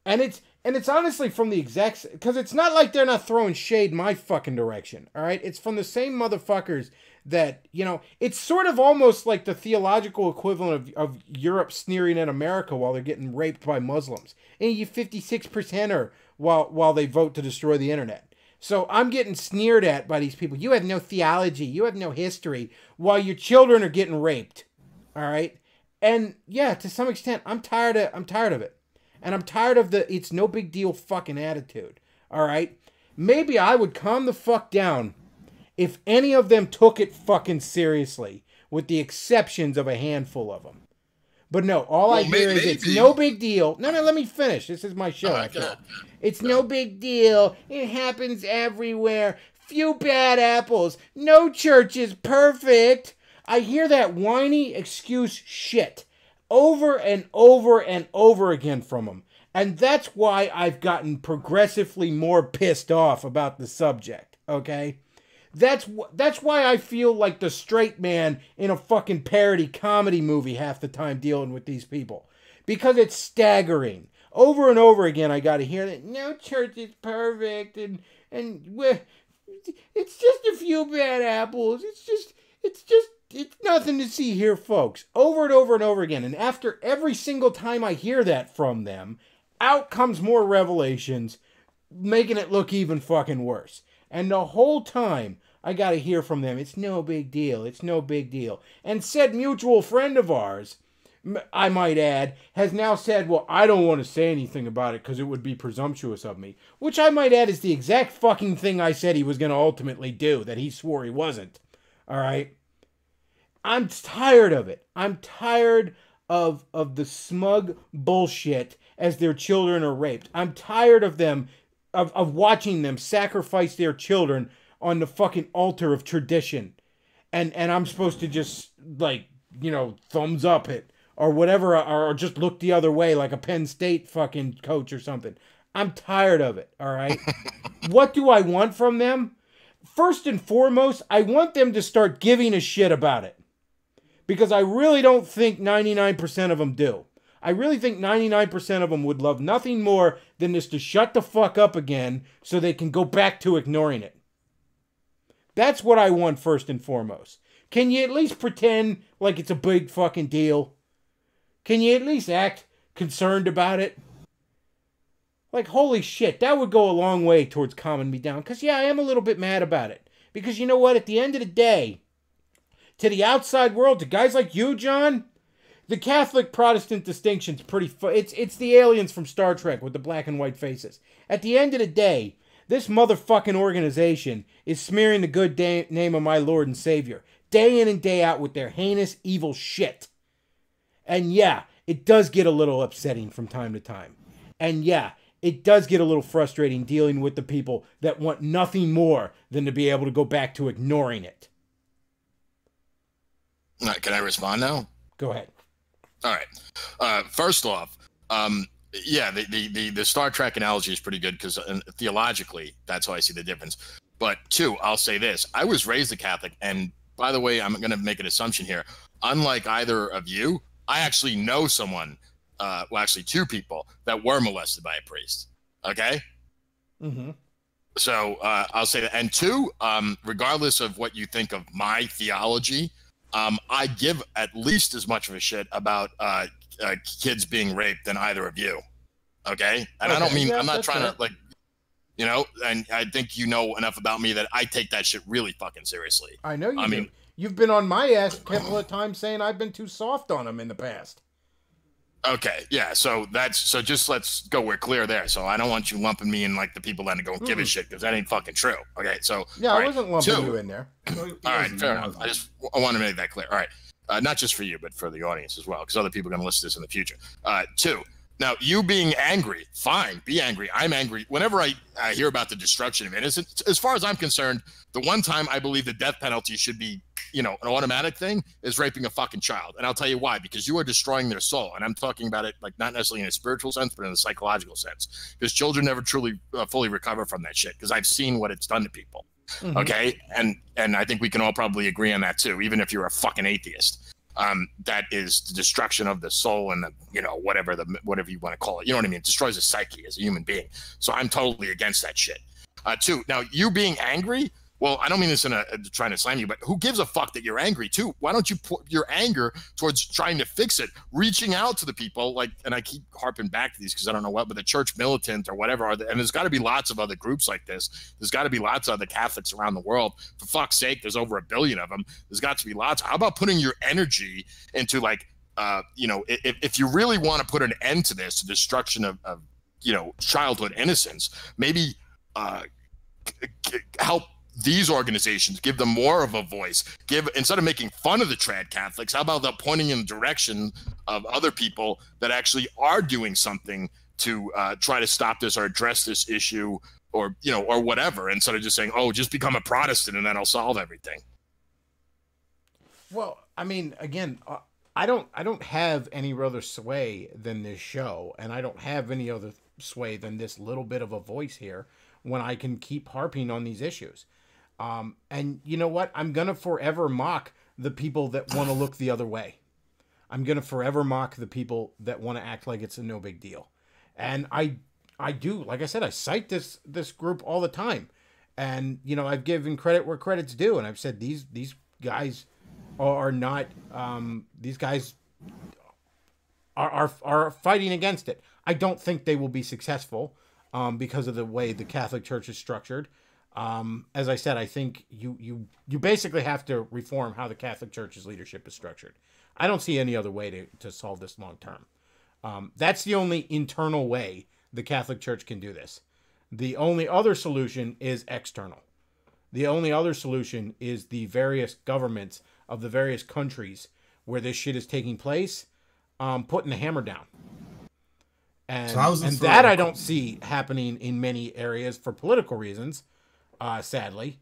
and it's honestly from the execs, because it's not like they're not throwing shade my fucking direction. All right, it's from the same motherfuckers that, you know, it's sort of almost like the theological equivalent of Europe sneering at America while they're getting raped by Muslims. And you 56%er while they vote to destroy the internet. So I'm getting sneered at by these people. You have no theology. You have no history, while your children are getting raped. All right. And yeah, to some extent, I'm tired of it. And I'm tired of the it's no big deal fucking attitude. All right. Maybe I would calm the fuck down if any of them took it fucking seriously, with the exceptions of a handful of them. But no, all I hear is it's no big deal. No, let me finish. This is my show. It's no big deal. It happens everywhere. Few bad apples. No church is perfect. I hear that whiny excuse shit over and over and over again from them. And that's why I've gotten progressively more pissed off about the subject, okay? That's why I feel like the straight man in a fucking parody comedy movie half the time dealing with these people. Because it's staggering. Over and over again I gotta hear that no church is perfect and it's just a few bad apples. It's nothing to see here, folks. Over and over and over again. And after every single time I hear that from them, out comes more revelations, making it look even fucking worse. And the whole time, I gotta hear from them, it's no big deal, it's no big deal. And said mutual friend of ours, I might add, has now said, well, I don't want to say anything about it because it would be presumptuous of me. Which I might add is the exact fucking thing I said he was going to ultimately do, that he swore he wasn't. All right? I'm tired of it. I'm tired of the smug bullshit as their children are raped. I'm tired of them, of watching them sacrifice their children on the fucking altar of tradition. And I'm supposed to just, like, you know, thumbs up it or whatever, or just look the other way like a Penn State fucking coach or something. I'm tired of it, all right? What do I want from them? First and foremost, I want them to start giving a shit about it. Because I really don't think 99% of them do. I really think 99% of them would love nothing more than just to shut the fuck up again so they can go back to ignoring it. That's what I want first and foremost. Can you at least pretend like it's a big fucking deal? Can you at least act concerned about it? Like, holy shit, that would go a long way towards calming me down. Because, yeah, I am a little bit mad about it. Because you know what? At the end of the day, to the outside world, to guys like you, John, the Catholic-Protestant distinction's pretty... It's the aliens from Star Trek with the black and white faces. At the end of the day, this motherfucking organization is smearing the good name of my Lord and Savior day in and day out with their heinous, evil shit. And yeah, it does get a little upsetting from time to time. And yeah, it does get a little frustrating dealing with the people that want nothing more than to be able to go back to ignoring it. Can I respond now? Go ahead. All right. First off, yeah, the Star Trek analogy is pretty good because theologically, that's how I see the difference. But two, I'll say this. I was raised a Catholic, and by the way, I'm going to make an assumption here. Unlike either of you, I actually know someone, well, actually two people that were molested by a priest. Okay? Mm-hmm. So I'll say that. And two, regardless of what you think of my theology, I give at least as much of a shit about kids being raped than either of you. Okay? And I don't mean, I'm not trying to, like, you know, and I think you know enough about me that I take that shit really fucking seriously. I know you do. You've been on my ass a couple of times saying I've been too soft on them in the past. Okay, yeah, so just let's go, we're clear there. So I don't want you lumping me in like the people that don't give a shit, because that ain't fucking true. Okay, so yeah, I wasn't lumping you in there. All right, fair enough. I want to make that clear. All right, not just for you, but for the audience as well, because other people are going to listen to this in the future. Two, Now, you being angry, fine, be angry. I'm angry. Whenever I hear about the destruction of innocence, as far as I'm concerned, the one time I believe the death penalty should be, you know, an automatic thing is raping a fucking child. And I'll tell you why, because you are destroying their soul. And I'm talking about it like not necessarily in a spiritual sense, but in a psychological sense, because children never truly fully recover from that shit, because I've seen what it's done to people. Mm-hmm. Okay. And I think we can all probably agree on that too, even if you're a fucking atheist. That is the destruction of the soul and the, you know, whatever you want to call it. You know what I mean? It destroys the psyche as a human being. So I'm totally against that shit. Two, now you being angry, well, I don't mean this in trying to slam you, but who gives a fuck that you're angry too? Why don't you put your anger towards trying to fix it, reaching out to the people like, and I keep harping back to these because I don't know what, but the church militant or whatever, and there's got to be lots of other groups like this. There's got to be lots of other Catholics around the world. For fuck's sake, there's over 1 billion of them. There's got to be lots. How about putting your energy into like, you know, if you really want to put an end to this, the destruction of you know, childhood innocence, maybe help these organizations, give them more of a voice, instead of making fun of the trad Catholics, how about pointing in the direction of other people that actually are doing something to try to stop this or address this issue, or, you know, or whatever, instead of just saying, oh, just become a Protestant and that'll solve everything. Well, I mean, again, I don't have any other sway than this show, and I don't have any other sway than this little bit of a voice here when I can keep harping on these issues. And you know what? I'm going to forever mock the people that want to look the other way. I'm going to forever mock the people that want to act like it's a no big deal. And I do, like I said, I cite this group all the time. And, you know, I've given credit where credit's due. And I've said these guys are not, these guys are fighting against it. I don't think they will be successful because of the way the Catholic Church is structured. As I said, I think you basically have to reform how the Catholic Church's leadership is structured. I don't see any other way to solve this long term. That's the only internal way the Catholic Church can do this. The only other solution is external. The only other solution is the various governments of the various countries where this shit is taking place, putting the hammer down. And, that I don't see happening in many areas for political reasons. Sadly.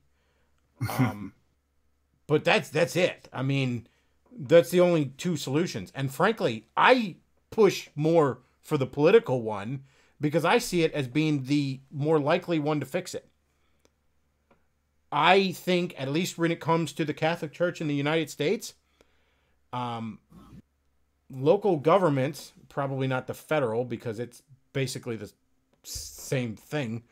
But that's it. I mean, that's the only two solutions. And frankly, I push more for the political one because I see it as being the more likely one to fix it. I think, at least when it comes to the Catholic Church in the United States, local governments, probably not the federal because it's basically the same thing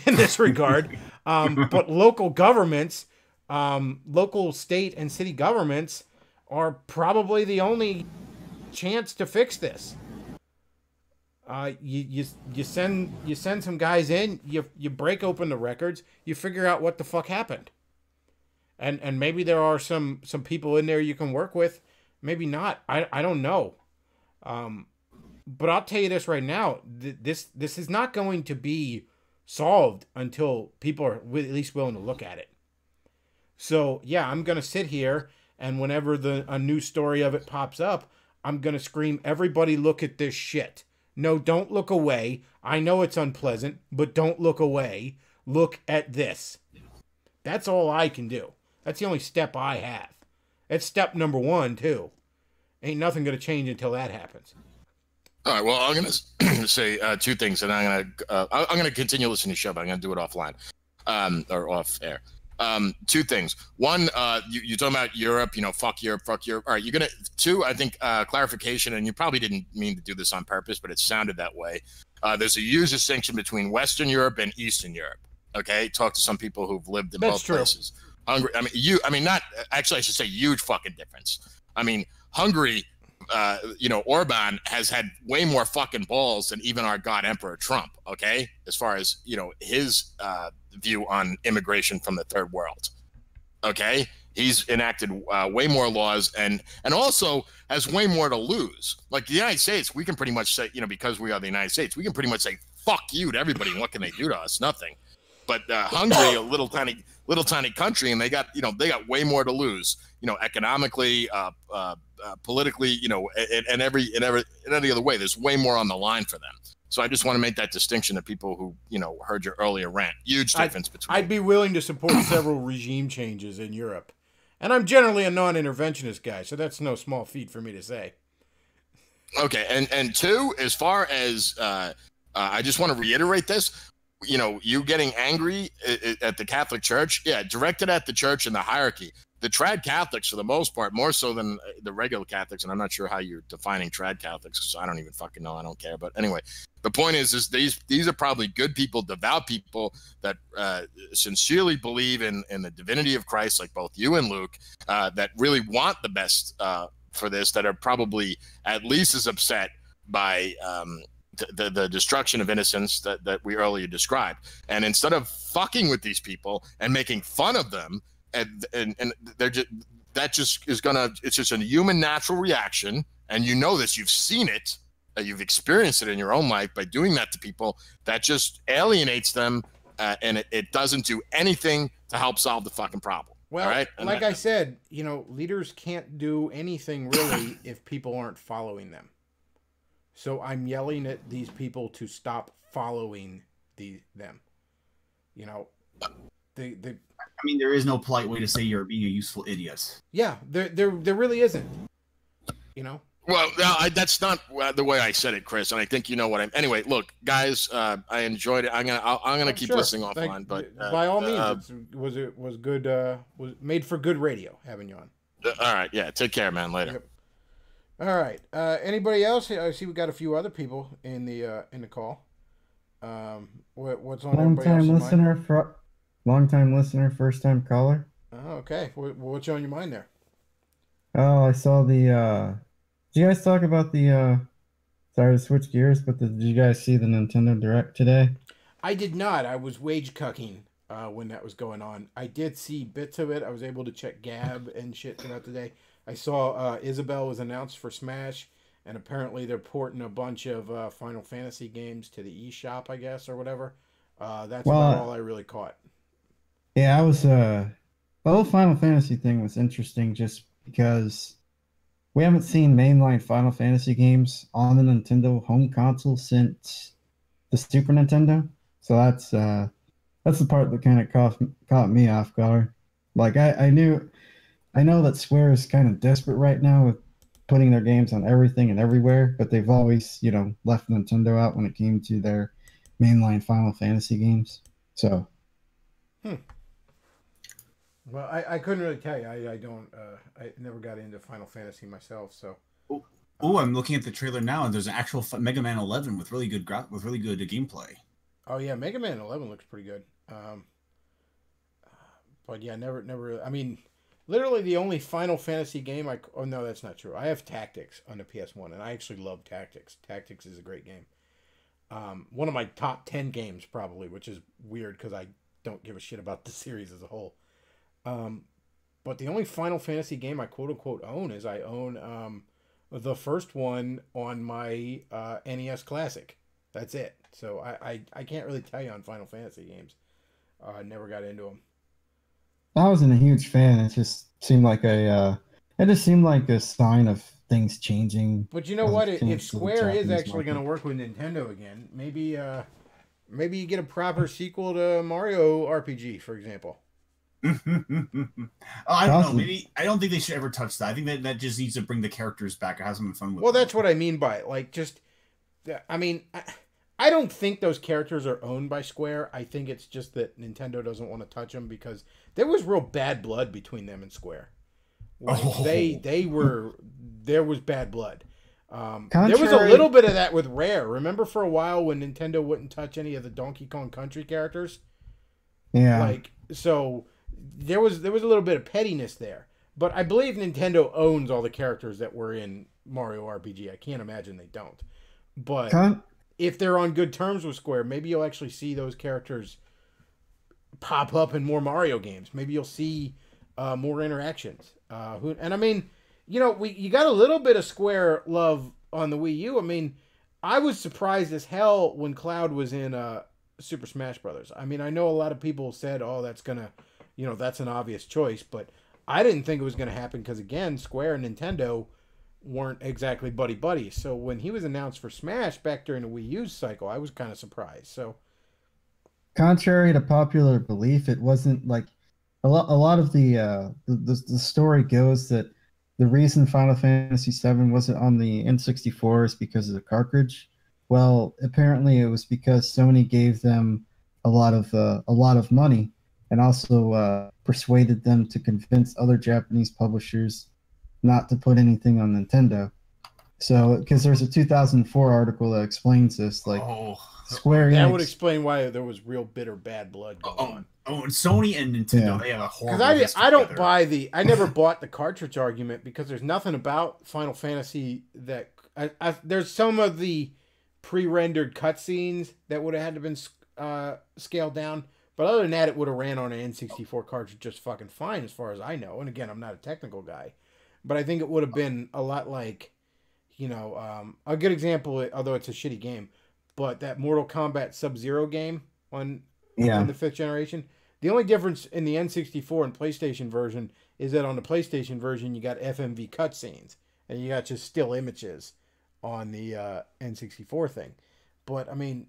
in this regard, but local governments, local state and city governments are probably the only chance to fix this. You send some guys in, you break open the records, you figure out what the fuck happened, and maybe there are some people in there you can work with, maybe not. I don't know. But I'll tell you this right now, this is not going to be solved until people are at least willing to look at it. So, yeah, I'm going to sit here, and whenever a new story of it pops up, I'm going to scream, everybody look at this shit. No, don't look away. I know it's unpleasant, but don't look away. Look at this. That's all I can do. That's the only step I have. That's step number 1, too. Ain't nothing going to change until that happens. All right. Well, I'm going to say two things, and I'm going to continue listening to the show, but I'm going to do it offline, or off air. Two things. One, you're talking about Europe. You know, fuck Europe. All right. You're gonna. Two, I think clarification, and you probably didn't mean to do this on purpose, but it sounded that way. There's a huge distinction between Western Europe and Eastern Europe. Okay. Talk to some people who've lived in both places. Hungary. I mean, not actually. I should say huge fucking difference. I mean, Hungary. You know, Orban has had way more fucking balls than even our God Emperor Trump, okay? As far as, you know, his view on immigration from the third world, okay? He's enacted way more laws and also has way more to lose. Like the United States, we can pretty much say, you know, because we are the United States, we can pretty much say, fuck you to everybody. And what can they do to us? Nothing. But Hungary, a little tiny country, and they got way more to lose, you know, economically, politically, you know, and any other way. There's way more on the line for them. So I just want to make that distinction to people who, you know, heard your earlier rant. Huge difference between. I'd be willing to support several regime changes in Europe. And I'm generally a non-interventionist guy, so that's no small feat for me to say. Okay, and two, as far as I just want to reiterate this, you know, you getting angry at the Catholic Church, yeah, directed at the church and the hierarchy. The trad Catholics, for the most part, more so than the regular Catholics, and I'm not sure how you're defining trad Catholics because I don't even fucking know. I don't care. But anyway, the point is these are probably good people, devout people that sincerely believe in the divinity of Christ, like both you and Luke, that really want the best for this, that are probably at least as upset by the destruction of innocence that we earlier described. And instead of fucking with these people and making fun of them, and they're just, that just is gonna, it's just a human natural reaction, and you know this, you've seen it, you've experienced it in your own life by doing that to people. That just alienates them, and it doesn't do anything to help solve the fucking problem. Well, right? like I said, you know, leaders can't do anything really if people aren't following them. So I'm yelling at these people to stop following them. You know, I mean, there is no polite way to say you're being a useful idiot. Yeah, there really isn't. You know. Well, no, that's not the way I said it, Chris, and I think you know what I'm. Anyway, look, guys, I enjoyed it. I'm gonna keep listening offline, but by all means, it was good. Was made for good radio having you on. All right, yeah. Take care, man. Later. Yep. All right. Anybody else? I see we got a few other people in the call. What's on everybody else's mind? Long-time listener, first-time caller. Oh, okay. What's on your mind there? Oh, I saw the. Did you guys talk about the? Sorry to switch gears, but did you guys see the Nintendo Direct today? I did not. I was wage cucking when that was going on. I did see bits of it. I was able to check Gab and shit throughout the day. I saw Isabel was announced for Smash, and apparently they're porting a bunch of Final Fantasy games to the eShop, I guess, or whatever. That's about all I really caught. Yeah, the whole Final Fantasy thing was interesting just because we haven't seen mainline Final Fantasy games on the Nintendo home console since the Super Nintendo. So that's the part that kind of caught me off guard. Like I know that Square is kind of desperate right now with putting their games on everything and everywhere, but they've always, you know, left Nintendo out when it came to their mainline Final Fantasy games. So. Well, I couldn't really tell you. I never got into Final Fantasy myself, so. Oh, I'm looking at the trailer now, and there's an actual Mega Man 11 with really good gameplay. Oh yeah, Mega Man 11 looks pretty good. But yeah, never. I mean, literally the only Final Fantasy game oh no, that's not true. I have Tactics on the PS1, and I actually love Tactics. Tactics is a great game. One of my top 10 games probably, which is weird because I don't give a shit about the series as a whole. But the only Final Fantasy game I quote unquote own is I own the first one on my NES Classic. That's it. So I can't really tell you on Final Fantasy games. I never got into them. I wasn't a huge fan. It just seemed like a sign of things changing. But you know what? If Square is actually going to work with Nintendo again, maybe you get a proper sequel to Mario RPG, for example. I don't know. Maybe I don't think they should ever touch that. I think that just needs to bring the characters back and have some fun with. Well, that's what I mean by it. Like, just, I mean, I don't think those characters are owned by Square. I think it's just that Nintendo doesn't want to touch them because there was real bad blood between them and Square. Like, there was bad blood. There was a little bit of that with Rare. Remember for a while when Nintendo wouldn't touch any of the Donkey Kong Country characters? Yeah. Like, so there was a little bit of pettiness there. But I believe Nintendo owns all the characters that were in Mario RPG. I can't imagine they don't. But if they're on good terms with Square, maybe you'll actually see those characters pop up in more Mario games. Maybe you'll see more interactions. And I mean, you know, you got a little bit of Square love on the Wii U. I mean, I was surprised as hell when Cloud was in Super Smash Brothers. I mean, I know a lot of people said, "Oh, that's an obvious choice," but I didn't think it was gonna happen because again, Square and Nintendo weren't exactly buddy-buddy. So when he was announced for Smash back during the Wii U cycle, I was kind of surprised. So Contrary to popular belief, it wasn't like a lot of the story goes that the reason Final Fantasy VII wasn't on the N64 is because of the cartridge. Well, apparently it was because Sony gave them a lot of money and also persuaded them to convince other Japanese publishers not to put anything on Nintendo. So, because there's a 2004 article that explains this, like Square Enix. That would explain why there was real bitter bad blood going on. And Sony and Nintendo, they have a horrible history I don't together. buy I never bought the cartridge argument because there's nothing about Final Fantasy that there's some of the pre-rendered cutscenes that would have had to been scaled down, but other than that, it would have ran on an N64 cartridge just fucking fine, as far as I know. And again, I'm not a technical guy, but I think it would have been a lot like, a good example, although it's a shitty game, but that Mortal Kombat Sub-Zero game on the 5th generation. The only difference in the N64 and PlayStation version is that on the PlayStation version, you got FMV cutscenes, and you got just still images on the N64 thing. But, I mean,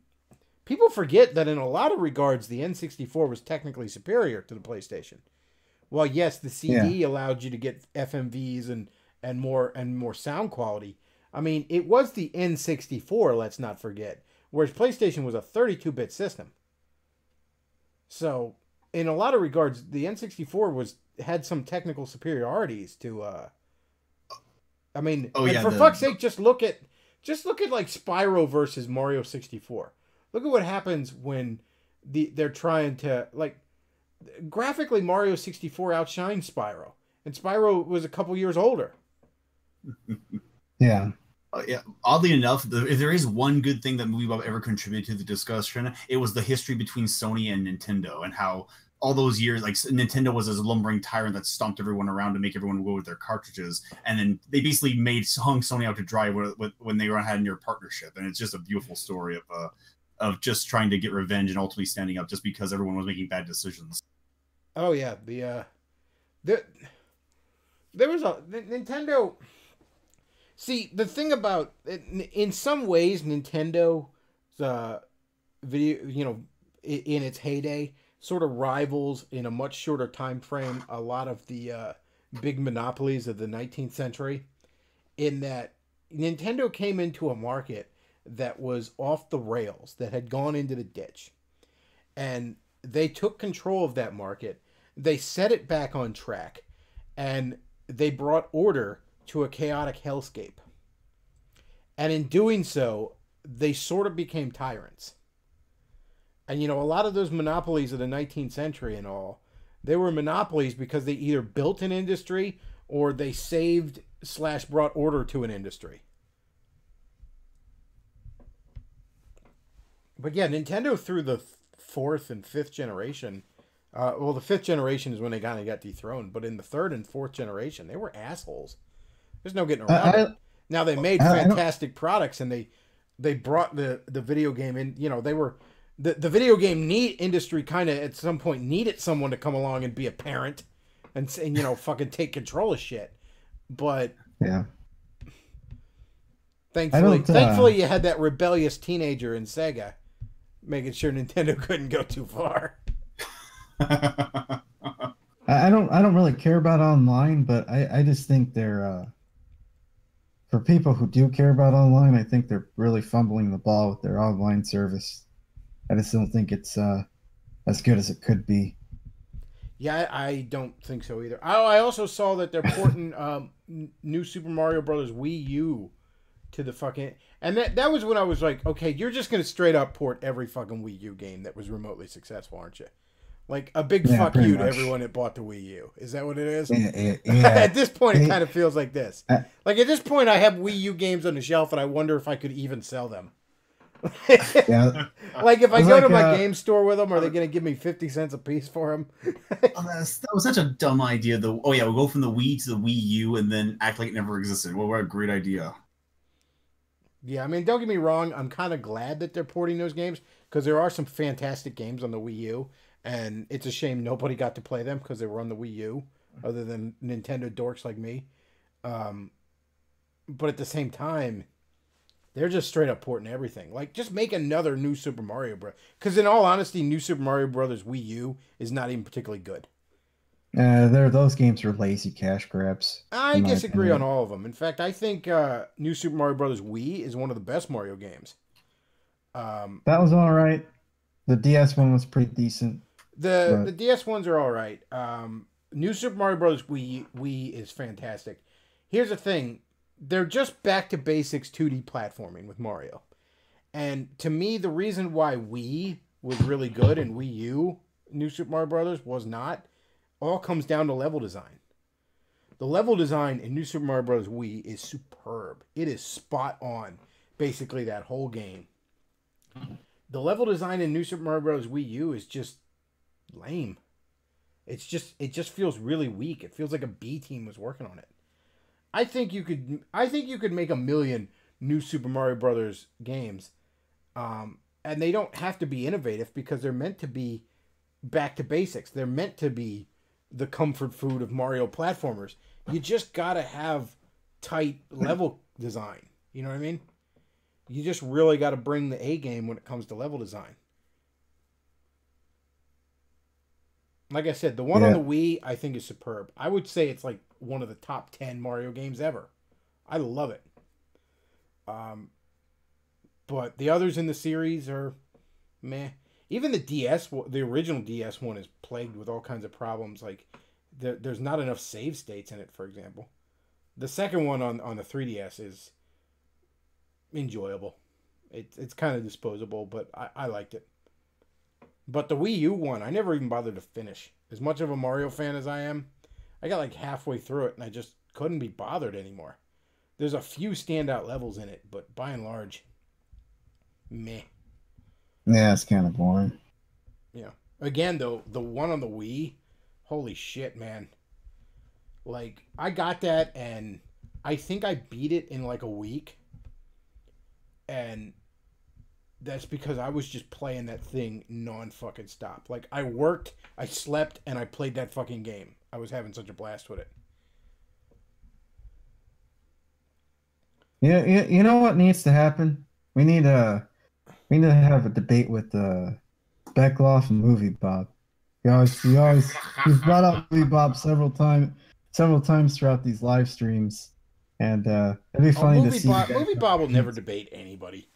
people forget that in a lot of regards, the N64 was technically superior to the PlayStation. Well, yes, the CD allowed you to get FMVs and more sound quality. I mean, it was the N64, let's not forget, whereas PlayStation was a 32-bit system. So, in a lot of regards, the N64 had some technical superiorities to. For fuck's sake, just look at like Spyro versus Mario 64. Look at what happens when they're trying to, like, graphically Mario 64 outshines Spyro, and Spyro was a couple years older. Yeah. Oddly enough, if there is one good thing that MovieBob ever contributed to the discussion, it was the history between Sony and Nintendo, and how all those years, like, Nintendo was this lumbering tyrant that stomped everyone around to make everyone go with their cartridges, and then they basically hung Sony out to dry when they had near partnership, and it's just a beautiful story of just trying to get revenge and ultimately standing up just because everyone was making bad decisions. Oh yeah, there was a Nintendo. See, the thing about in some ways, Nintendo's video, in its heyday, sort of rivals in a much shorter time frame a lot of the big monopolies of the 19th century, in that Nintendo came into a market that was off the rails, that had gone into the ditch, and they took control of that market. They set it back on track, and they brought order to a chaotic hellscape. And in doing so, they sort of became tyrants. And, a lot of those monopolies of the 19th century and all, they were monopolies because they either built an industry or they saved / brought order to an industry. But yeah, Nintendo through the 4th and 5th generation, the 5th generation is when they kind of got dethroned, but in the 3rd and 4th generation, they were assholes. There's no getting around it. Now, they made fantastic products, and they brought the video game in. They were the video game industry kind of at some point needed someone to come along and be a parent and fucking take control of shit. But yeah, thankfully, you had that rebellious teenager in Sega making sure Nintendo couldn't go too far. I don't really care about online, but I just think they're for people who do care about online, I think they're really fumbling the ball with their online service. I just don't think it's as good as it could be. Yeah, I don't think so either. I also saw that they're porting new Super Mario Brothers Wii U to the fucking... And that was when I was like, okay, you're just going to straight up port every fucking Wii U game that was remotely successful, aren't you? Like, a big fuck you to everyone that bought the Wii U. Is that what it is? Yeah. At this point, it kind of feels like this. Like, at this point, I have Wii U games on the shelf, and I wonder if I could even sell them. Yeah. Like, if I go to my game store with them, are they going to give me 50 cents a piece for them? That was such a dumb idea, though. Oh, yeah, we'll go from the Wii to the Wii U and then act like it never existed. Well, what a great idea. Yeah, I mean, don't get me wrong. I'm kind of glad that they're porting those games, because there are some fantastic games on the Wii U. And it's a shame nobody got to play them because they were on the Wii U, other than Nintendo dorks like me. But at the same time, they're just straight up porting everything. Like, just make another new Super Mario Bros. Because in all honesty, New Super Mario Brothers Wii U is not even particularly good. Those games are lazy cash grabs. I disagree on all of them. In fact, I think New Super Mario Brothers Wii is one of the best Mario games. That was all right. The DS one was pretty decent. The DS ones are all right. New Super Mario Bros. Wii is fantastic. Here's the thing. They're just back to basics 2D platforming with Mario. And to me, the reason why Wii was really good and Wii U, New Super Mario Bros. Was not, all comes down to level design. The level design in New Super Mario Bros. Wii is superb. It is spot on, basically, that whole game. The level design in New Super Mario Bros. Wii U is just lame. It just feels really weak. It feels like a B team was working on it. I think you could make 1 million new Super Mario Brothers games, and they don't have to be innovative because they're meant to be back to basics. They're meant to be the comfort food of Mario platformers. You just gotta have tight level design. You know what I mean? You just really got to bring the A game when it comes to level design. Like I said, the one on the Wii I think is superb. I would say it's like one of the top 10 Mario games ever. I love it. But the others in the series are meh. Even the DS, the original DS one is plagued with all kinds of problems. Like there's not enough save states in it, for example. The second one on the 3DS is enjoyable. It's kind of disposable, but I liked it. But the Wii U one, I never even bothered to finish. As much of a Mario fan as I am, I got like halfway through it and I just couldn't be bothered anymore. There's a few standout levels in it, but by and large, meh. Yeah, it's kind of boring. Yeah. Again, though, the one on the Wii, holy shit, man. Like, I got that and I think I beat it in like a week. And that's because I was just playing that thing non-fucking stop. Like, I worked, I slept, and I played that fucking game. I was having such a blast with it. Yeah, you know what needs to happen? We need to have a debate with Bechtloff and Movie Bob. You've brought up Movie Bob several times throughout these live streams. And it'd be funny to see. Movie Bob will never debate anybody.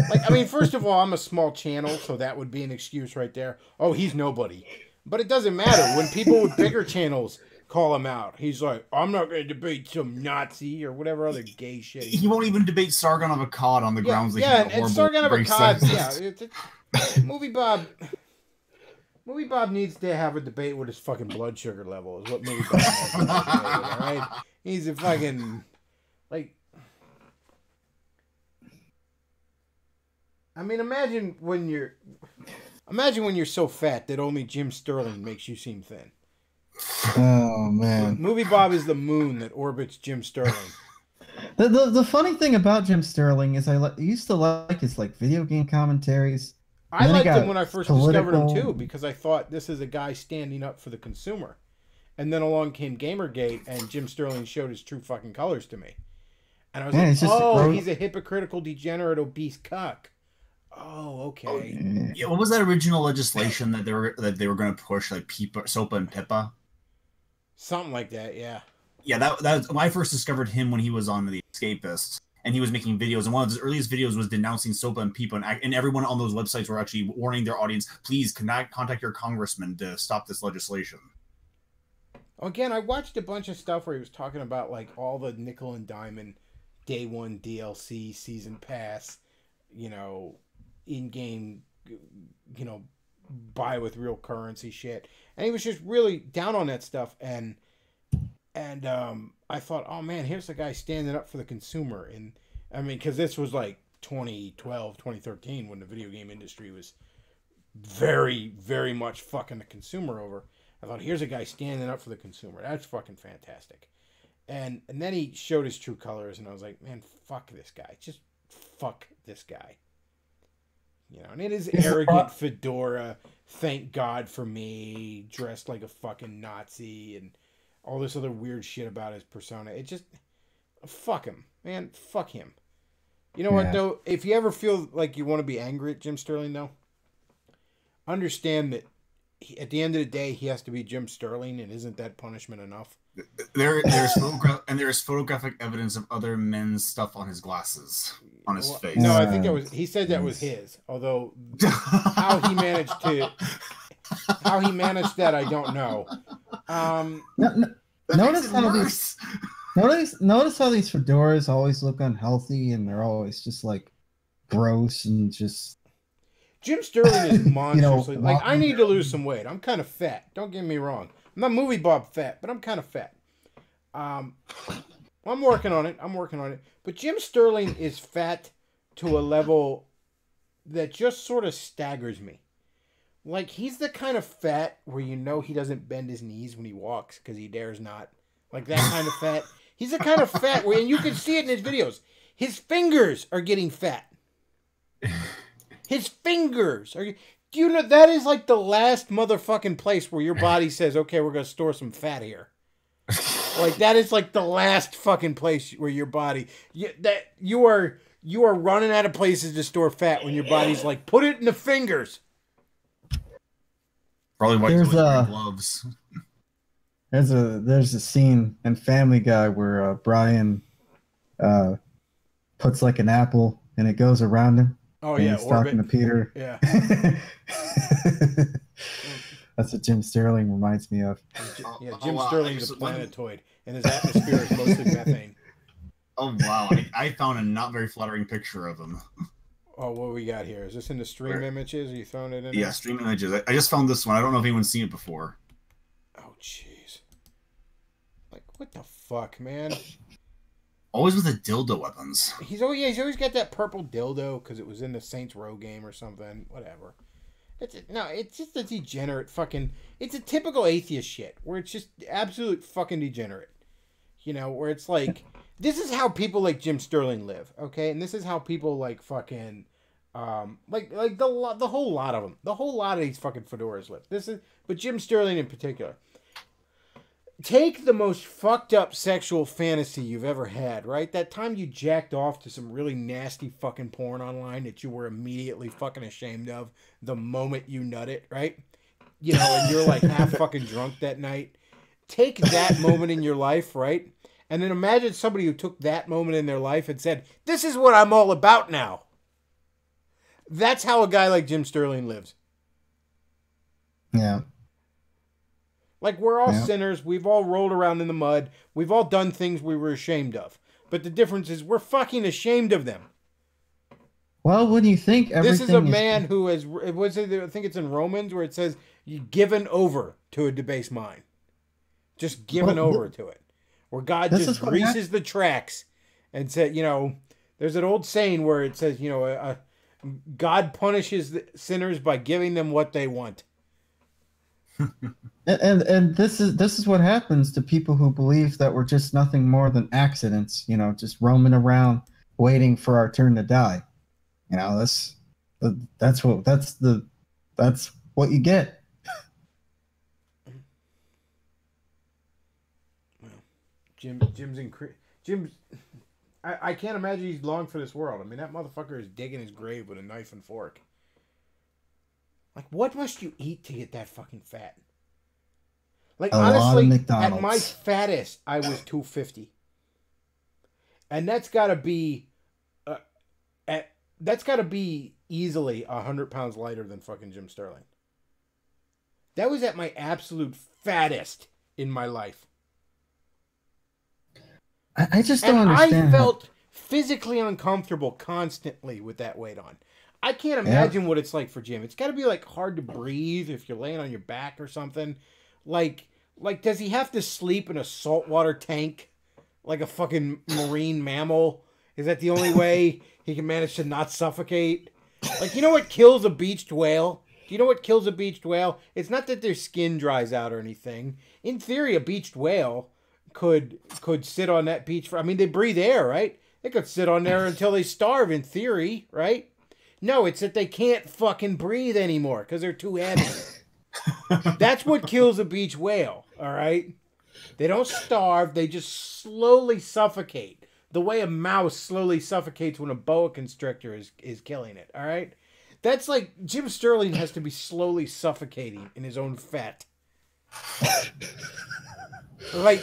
Like, I mean, first of all, I'm a small channel, so that would be an excuse right there. Oh, he's nobody. But it doesn't matter. When people with bigger channels call him out, he's like, I'm not going to debate some Nazi or whatever other gay shit. He won't even debate Sargon of Akkad on the grounds that he's horrible. Sargon of Akkad, Movie Bob needs to have a debate with his fucking blood sugar level, is what Movie Bob needs to do, all right? He's a fucking... Like, I mean, imagine when you're so fat that only Jim Sterling makes you seem thin. Oh man, Movie Bob is the moon that orbits Jim Sterling. The funny thing about Jim Sterling is I used to like his like video game commentaries. I liked him when I first discovered him too, because I thought this is a guy standing up for the consumer. And then along came Gamergate, and Jim Sterling showed his true fucking colors to me. And I was like, he's a hypocritical, degenerate, obese cuck. Oh, okay. Yeah, what was that original legislation that they were going to push, like Sopa and Pippa? Something like that, yeah. Yeah, that was when I first discovered him when he was on The Escapist, and he was making videos. And one of his earliest videos was denouncing Sopa and Pippa, and everyone on those websites were actually warning their audience, please contact your congressman to stop this legislation. Again, I watched a bunch of stuff where he was talking about like all the nickel and diamond day one DLC season pass, in-game, buy with real currency shit. And he was just really down on that stuff. And I thought, oh man, here's the guy standing up for the consumer. And I mean, because this was like 2012, 2013 when the video game industry was very, very much fucking the consumer over. I thought, here's a guy standing up for the consumer. That's fucking fantastic. And then he showed his true colors, and I was like, man, fuck this guy. Just fuck this guy. And it is arrogant fedora, thank God for me, dressed like a fucking Nazi, and all this other weird shit about his persona. It just, fuck him. Man, fuck him. You know what, Yeah. though? If you ever feel like you want to be angry at Jim Sterling, though, understand that at the end of the day, he has to be Jim Sterling, and isn't that punishment enough? There's photographic evidence of other men's stuff on his glasses, on his face. No, I think that was, he said that was his. Although, how he managed that, I don't know. Notice how these fedoras always look unhealthy, and they're always just like gross and just. Jim Sterling is monstrously like, I walking need to lose some weight. I'm kind of fat. Don't get me wrong. I'm not movie Bob fat, but I'm kind of fat. I'm working on it. But Jim Sterling is fat to a level that just sort of staggers me. Like, he's the kind of fat where you know he doesn't bend his knees when he walks because he dares not. Like, that kind of fat. He's the kind of fat where, and you can see it in his videos, his fingers are getting fat. His fingers are. Do you know that is like the last motherfucking place where your body says, okay, we're going to store some fat here. Like, that is like the last fucking place where your body, you are running out of places to store fat when your body's like, put it in the fingers. Probably why he's wearing gloves. There's a scene in Family Guy where Brian puts like an apple and it goes around him. Oh, and yeah, he's talking to Peter. Yeah. That's what Jim Sterling reminds me of. Yeah, Jim Sterling's a planetoid, and his atmosphere is mostly methane. Oh, wow. I found a not very flattering picture of him. Oh, what we got here? Is this in the stream images? Are you throwing it in? Yeah, stream images. I just found this one. I don't know if anyone's seen it before. Oh, jeez. Like, what the fuck, man? Always with the dildo weapons. He's always got that purple dildo because it was in the Saints Row game or something. Whatever. It's just a degenerate fucking. It's a typical atheist shit where it's just absolute fucking degenerate. You know, where it's like, this is how people like Jim Sterling live, okay? And this is how people like fucking, like the whole lot of them, the whole lot of these fucking fedoras live. But Jim Sterling in particular. Take the most fucked up sexual fantasy you've ever had, right? That time you jacked off to some really nasty fucking porn online that you were immediately fucking ashamed of the moment you nut it, right? You know, and you're like half fucking drunk that night. Take that moment in your life, right? And then imagine somebody who took that moment in their life and said, this is what I'm all about now. That's how a guy like Jim Sterling lives. Yeah. Like, we're all sinners. We've all rolled around in the mud. We've all done things we were ashamed of. But the difference is we're fucking ashamed of them. Well, when you think everything This is a man who has, I think it's in Romans where it says, you've given over to a debased mind. Just given over to it. Where God just greases the tracks and said, you know, there's an old saying where it says, you know, God punishes the sinners by giving them what they want. And this is what happens to people who believe that we're just nothing more than accidents, you know, just roaming around waiting for our turn to die. You know, that's what you get. Jim's I can't imagine he's long for this world. I mean, that motherfucker is digging his grave with a knife and fork. Like, what must you eat to get that fucking fat? Like, honestly, at my fattest, I was 250. And that's got to be easily 100 pounds lighter than fucking Jim Sterling. That was at my absolute fattest in my life. I just don't understand. I felt physically uncomfortable constantly with that weight on. I can't imagine what it's like for Jim. It's got to be like hard to breathe if you're laying on your back or something. Like does he have to sleep in a saltwater tank like a fucking marine mammal? Is that the only way he can manage to not suffocate? Like, you know what kills a beached whale? Do you know what kills a beached whale? It's not that their skin dries out or anything. In theory, a beached whale could sit on that beach for, I mean, they breathe air, right? They could sit on there until they starve, in theory, right? No, it's that they can't fucking breathe anymore because they're too heavy. That's what kills a beach whale, all right? They don't starve. They just slowly suffocate. the way a mouse slowly suffocates when a boa constrictor is killing it. All right, that's like Jim Sterling has to be slowly suffocating in his own fat. Like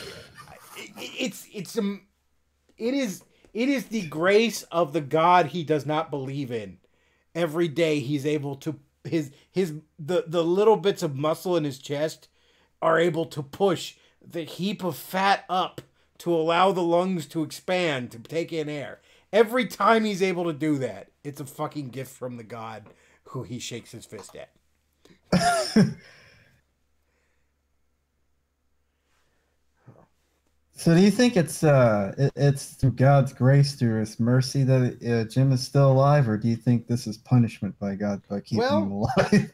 it is the grace of the God he does not believe in. Every day he's able to the little bits of muscle in his chest are able to push the heap of fat up to allow the lungs to expand to take in air. Every time he's able to do that, it's a fucking gift from the God who he shakes his fist at. So do you think it's through God's grace, through His mercy that Jim is still alive, or do you think this is punishment by God by keeping him alive?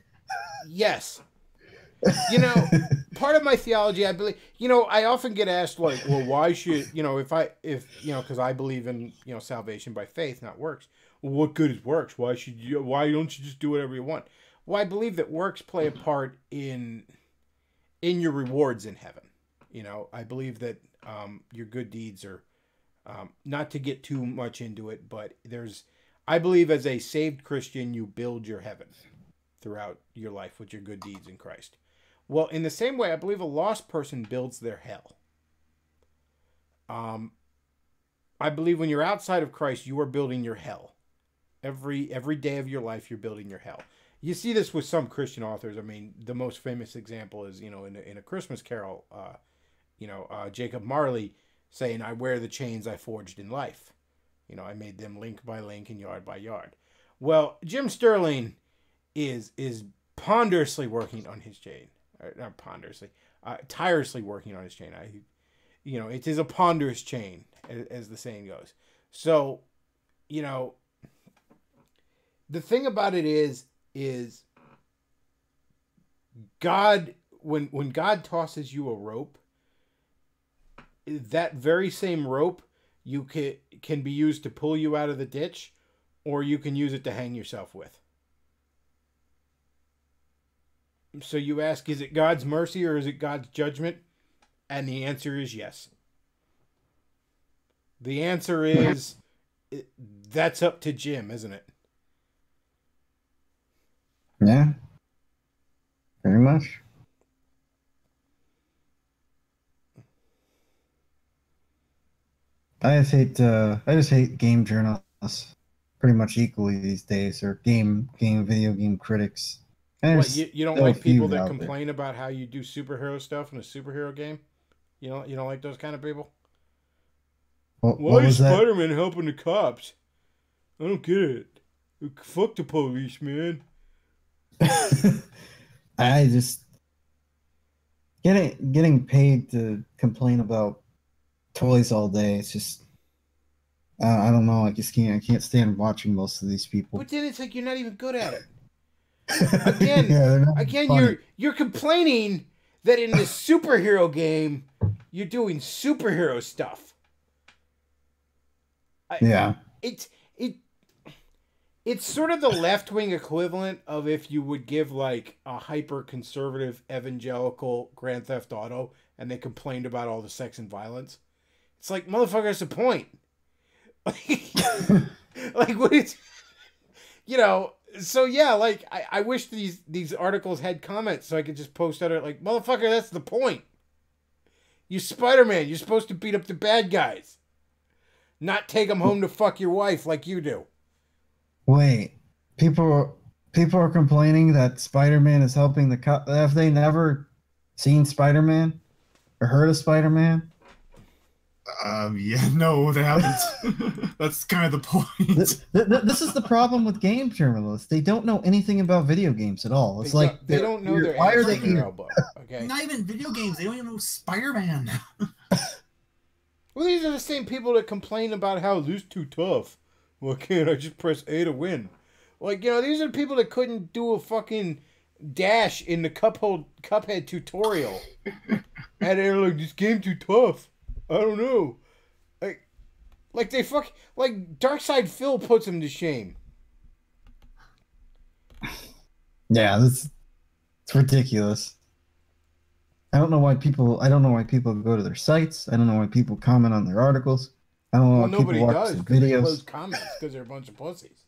Yes. You know, part of my theology, I believe, I often get asked like, well, why should, because I believe in, salvation by faith, not works. Well, what good is works? Why don't you just do whatever you want? Well, I believe that works play a part in your rewards in heaven. I believe that your good deeds are, not to get too much into it, but I believe as a saved Christian, you build your heaven throughout your life with your good deeds in Christ. Well, in the same way, I believe a lost person builds their hell. I believe when you're outside of Christ, you are building your hell. Every day of your life, you're building your hell. You see this with some Christian authors. I mean, the most famous example is, in A Christmas Carol, Jacob Marley saying, I wear the chains I forged in life. I made them link by link and yard by yard. Well, Jim Sterling is ponderously working on his chain. Not ponderously, tirelessly working on his chain. It is a ponderous chain, as the saying goes. So, the thing about it is God, when God tosses you a rope, that very same rope you can be used to pull you out of the ditch, or you can use it to hang yourself with. So you ask, is it God's mercy or is it God's judgment? And the answer is yes. The answer is, that's up to Jim, isn't it? Yeah. Very much. I just hate game journalists pretty much equally these days, or video game critics. What, you don't like people that complain about how you do superhero stuff in a superhero game? You don't like those kind of people? Why is Spider-Man helping the cops? I don't get it. Fuck the police, man. I just getting paid to complain about toys all day. It's just I don't know. I can't stand watching most of these people. But then it's like you're not even good at it. You're complaining that in this superhero game you're doing superhero stuff. It's sort of the left-wing equivalent of if you would give like a hyper-conservative evangelical Grand Theft Auto and they complained about all the sex and violence. It's like, motherfucker, that's the point. Like what is, so yeah, like I wish these articles had comments so I could just post out it like, motherfucker, that's the point. You Spider-Man, you're supposed to beat up the bad guys, not take them home to fuck your wife like you do. Wait, people are complaining that Spider-Man is helping the cop. Have they never seen Spider-Man or heard of Spider-Man? Yeah, no, they haven't. That's kind of the point. This is the problem with game journalists. They don't know anything about video games at all. It's they don't know their why are they here? here? Okay. Not even video games. They don't even know Spider-Man. Well, these are the same people that complain about how this is too tough. Why can't I just press A to win? Like, these are the people that couldn't do a fucking dash in the Cuphead tutorial. And they're like, this game too tough. I don't know. Like they Darkside Phil puts him to shame. Yeah, it's ridiculous. I don't know why people go to their sites. I don't know why people comment on their articles. I don't know. Well, People nobody watch does the because they videos. close comments because they're a bunch of pussies.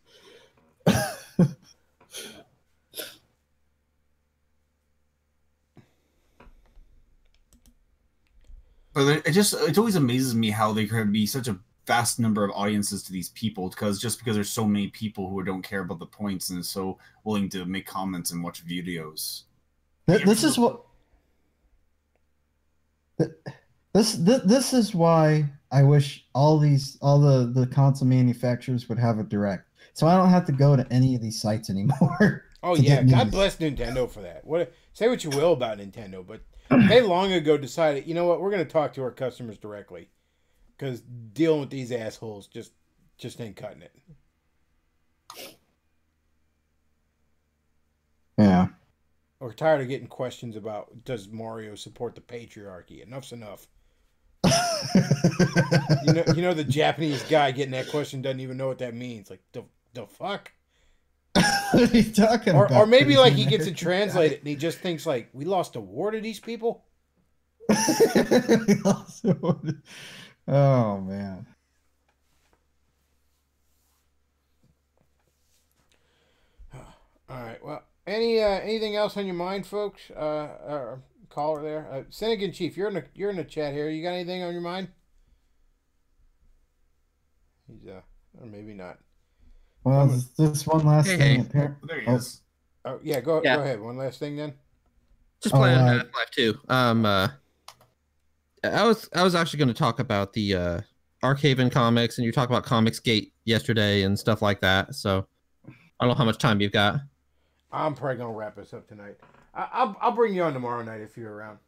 But it always amazes me how there could be such a vast number of audiences to these people, because there's so many people who don't care about the points and are so willing to make comments and watch videos. This is what. This is why I wish all the console manufacturers would have a direct, so I don't have to go to any of these sites anymore. Oh to yeah, get God news. bless Nintendo for that. Say what you will about Nintendo, but they long ago decided, you know what, we're going to talk to our customers directly, because dealing with these assholes just ain't cutting it. Yeah. We're tired of getting questions about, does Mario support the patriarchy? Enough's enough. You know the Japanese guy getting that question doesn't even know what that means. Like, the fuck? What are you talking about? Or maybe crazy like he gets American it translated and he just thinks like, we lost a war to these people? guy? Oh man. All right. Well, anything else on your mind, folks? Caller there, Senegan Chief. You're in the chat here. You got anything on your mind? He's or maybe not. Well, this one last thing. There he is. Oh yeah, go ahead. One last thing then. Just playing Half-Life 2. I was actually going to talk about the Archaven comics, and you talked about Comicsgate yesterday and stuff like that. So I don't know how much time you've got. I'm probably gonna wrap this up tonight. I'll bring you on tomorrow night if you're around.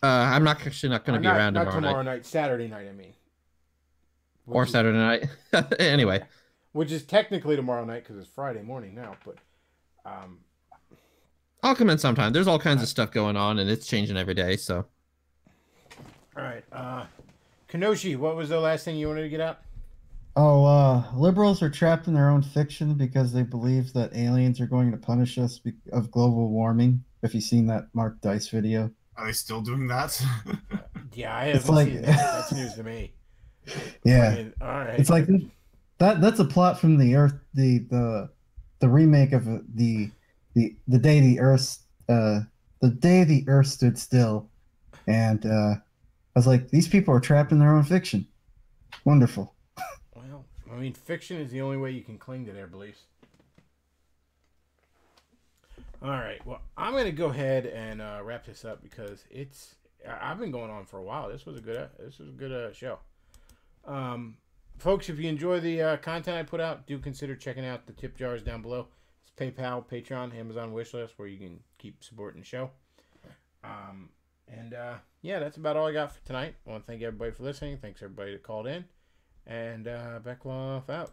I'm actually not going to be around not tomorrow night. Saturday night, I mean. Or Saturday night. Anyway. Which is technically tomorrow night because it's Friday morning now, but I'll come in sometime. There's all kinds of stuff going on, and it's changing every day. So. All right, Kenoshi, what was the last thing you wanted to get out? Liberals are trapped in their own fiction because they believe that aliens are going to punish us of global warming. If you've seen that Mark Dice video. Are they still doing that? Yeah, I haven't seen that. That's news to me. Yeah. I mean, all right. It's like that's a plot from the Earth, the remake of the day the Earth stood still, and I was like, these people are trapped in their own fiction. Wonderful. Well, I mean, fiction is the only way you can cling to their beliefs. All right. Well, I'm going to go ahead and wrap this up because I've been going on for a while. This was a good show. Folks, if you enjoy the content I put out, do consider checking out the tip jars down below. It's PayPal, Patreon, Amazon wishlist where you can keep supporting the show. Yeah, that's about all I got for tonight. I want to thank everybody for listening. Thanks everybody that called in. And Bechtloff out.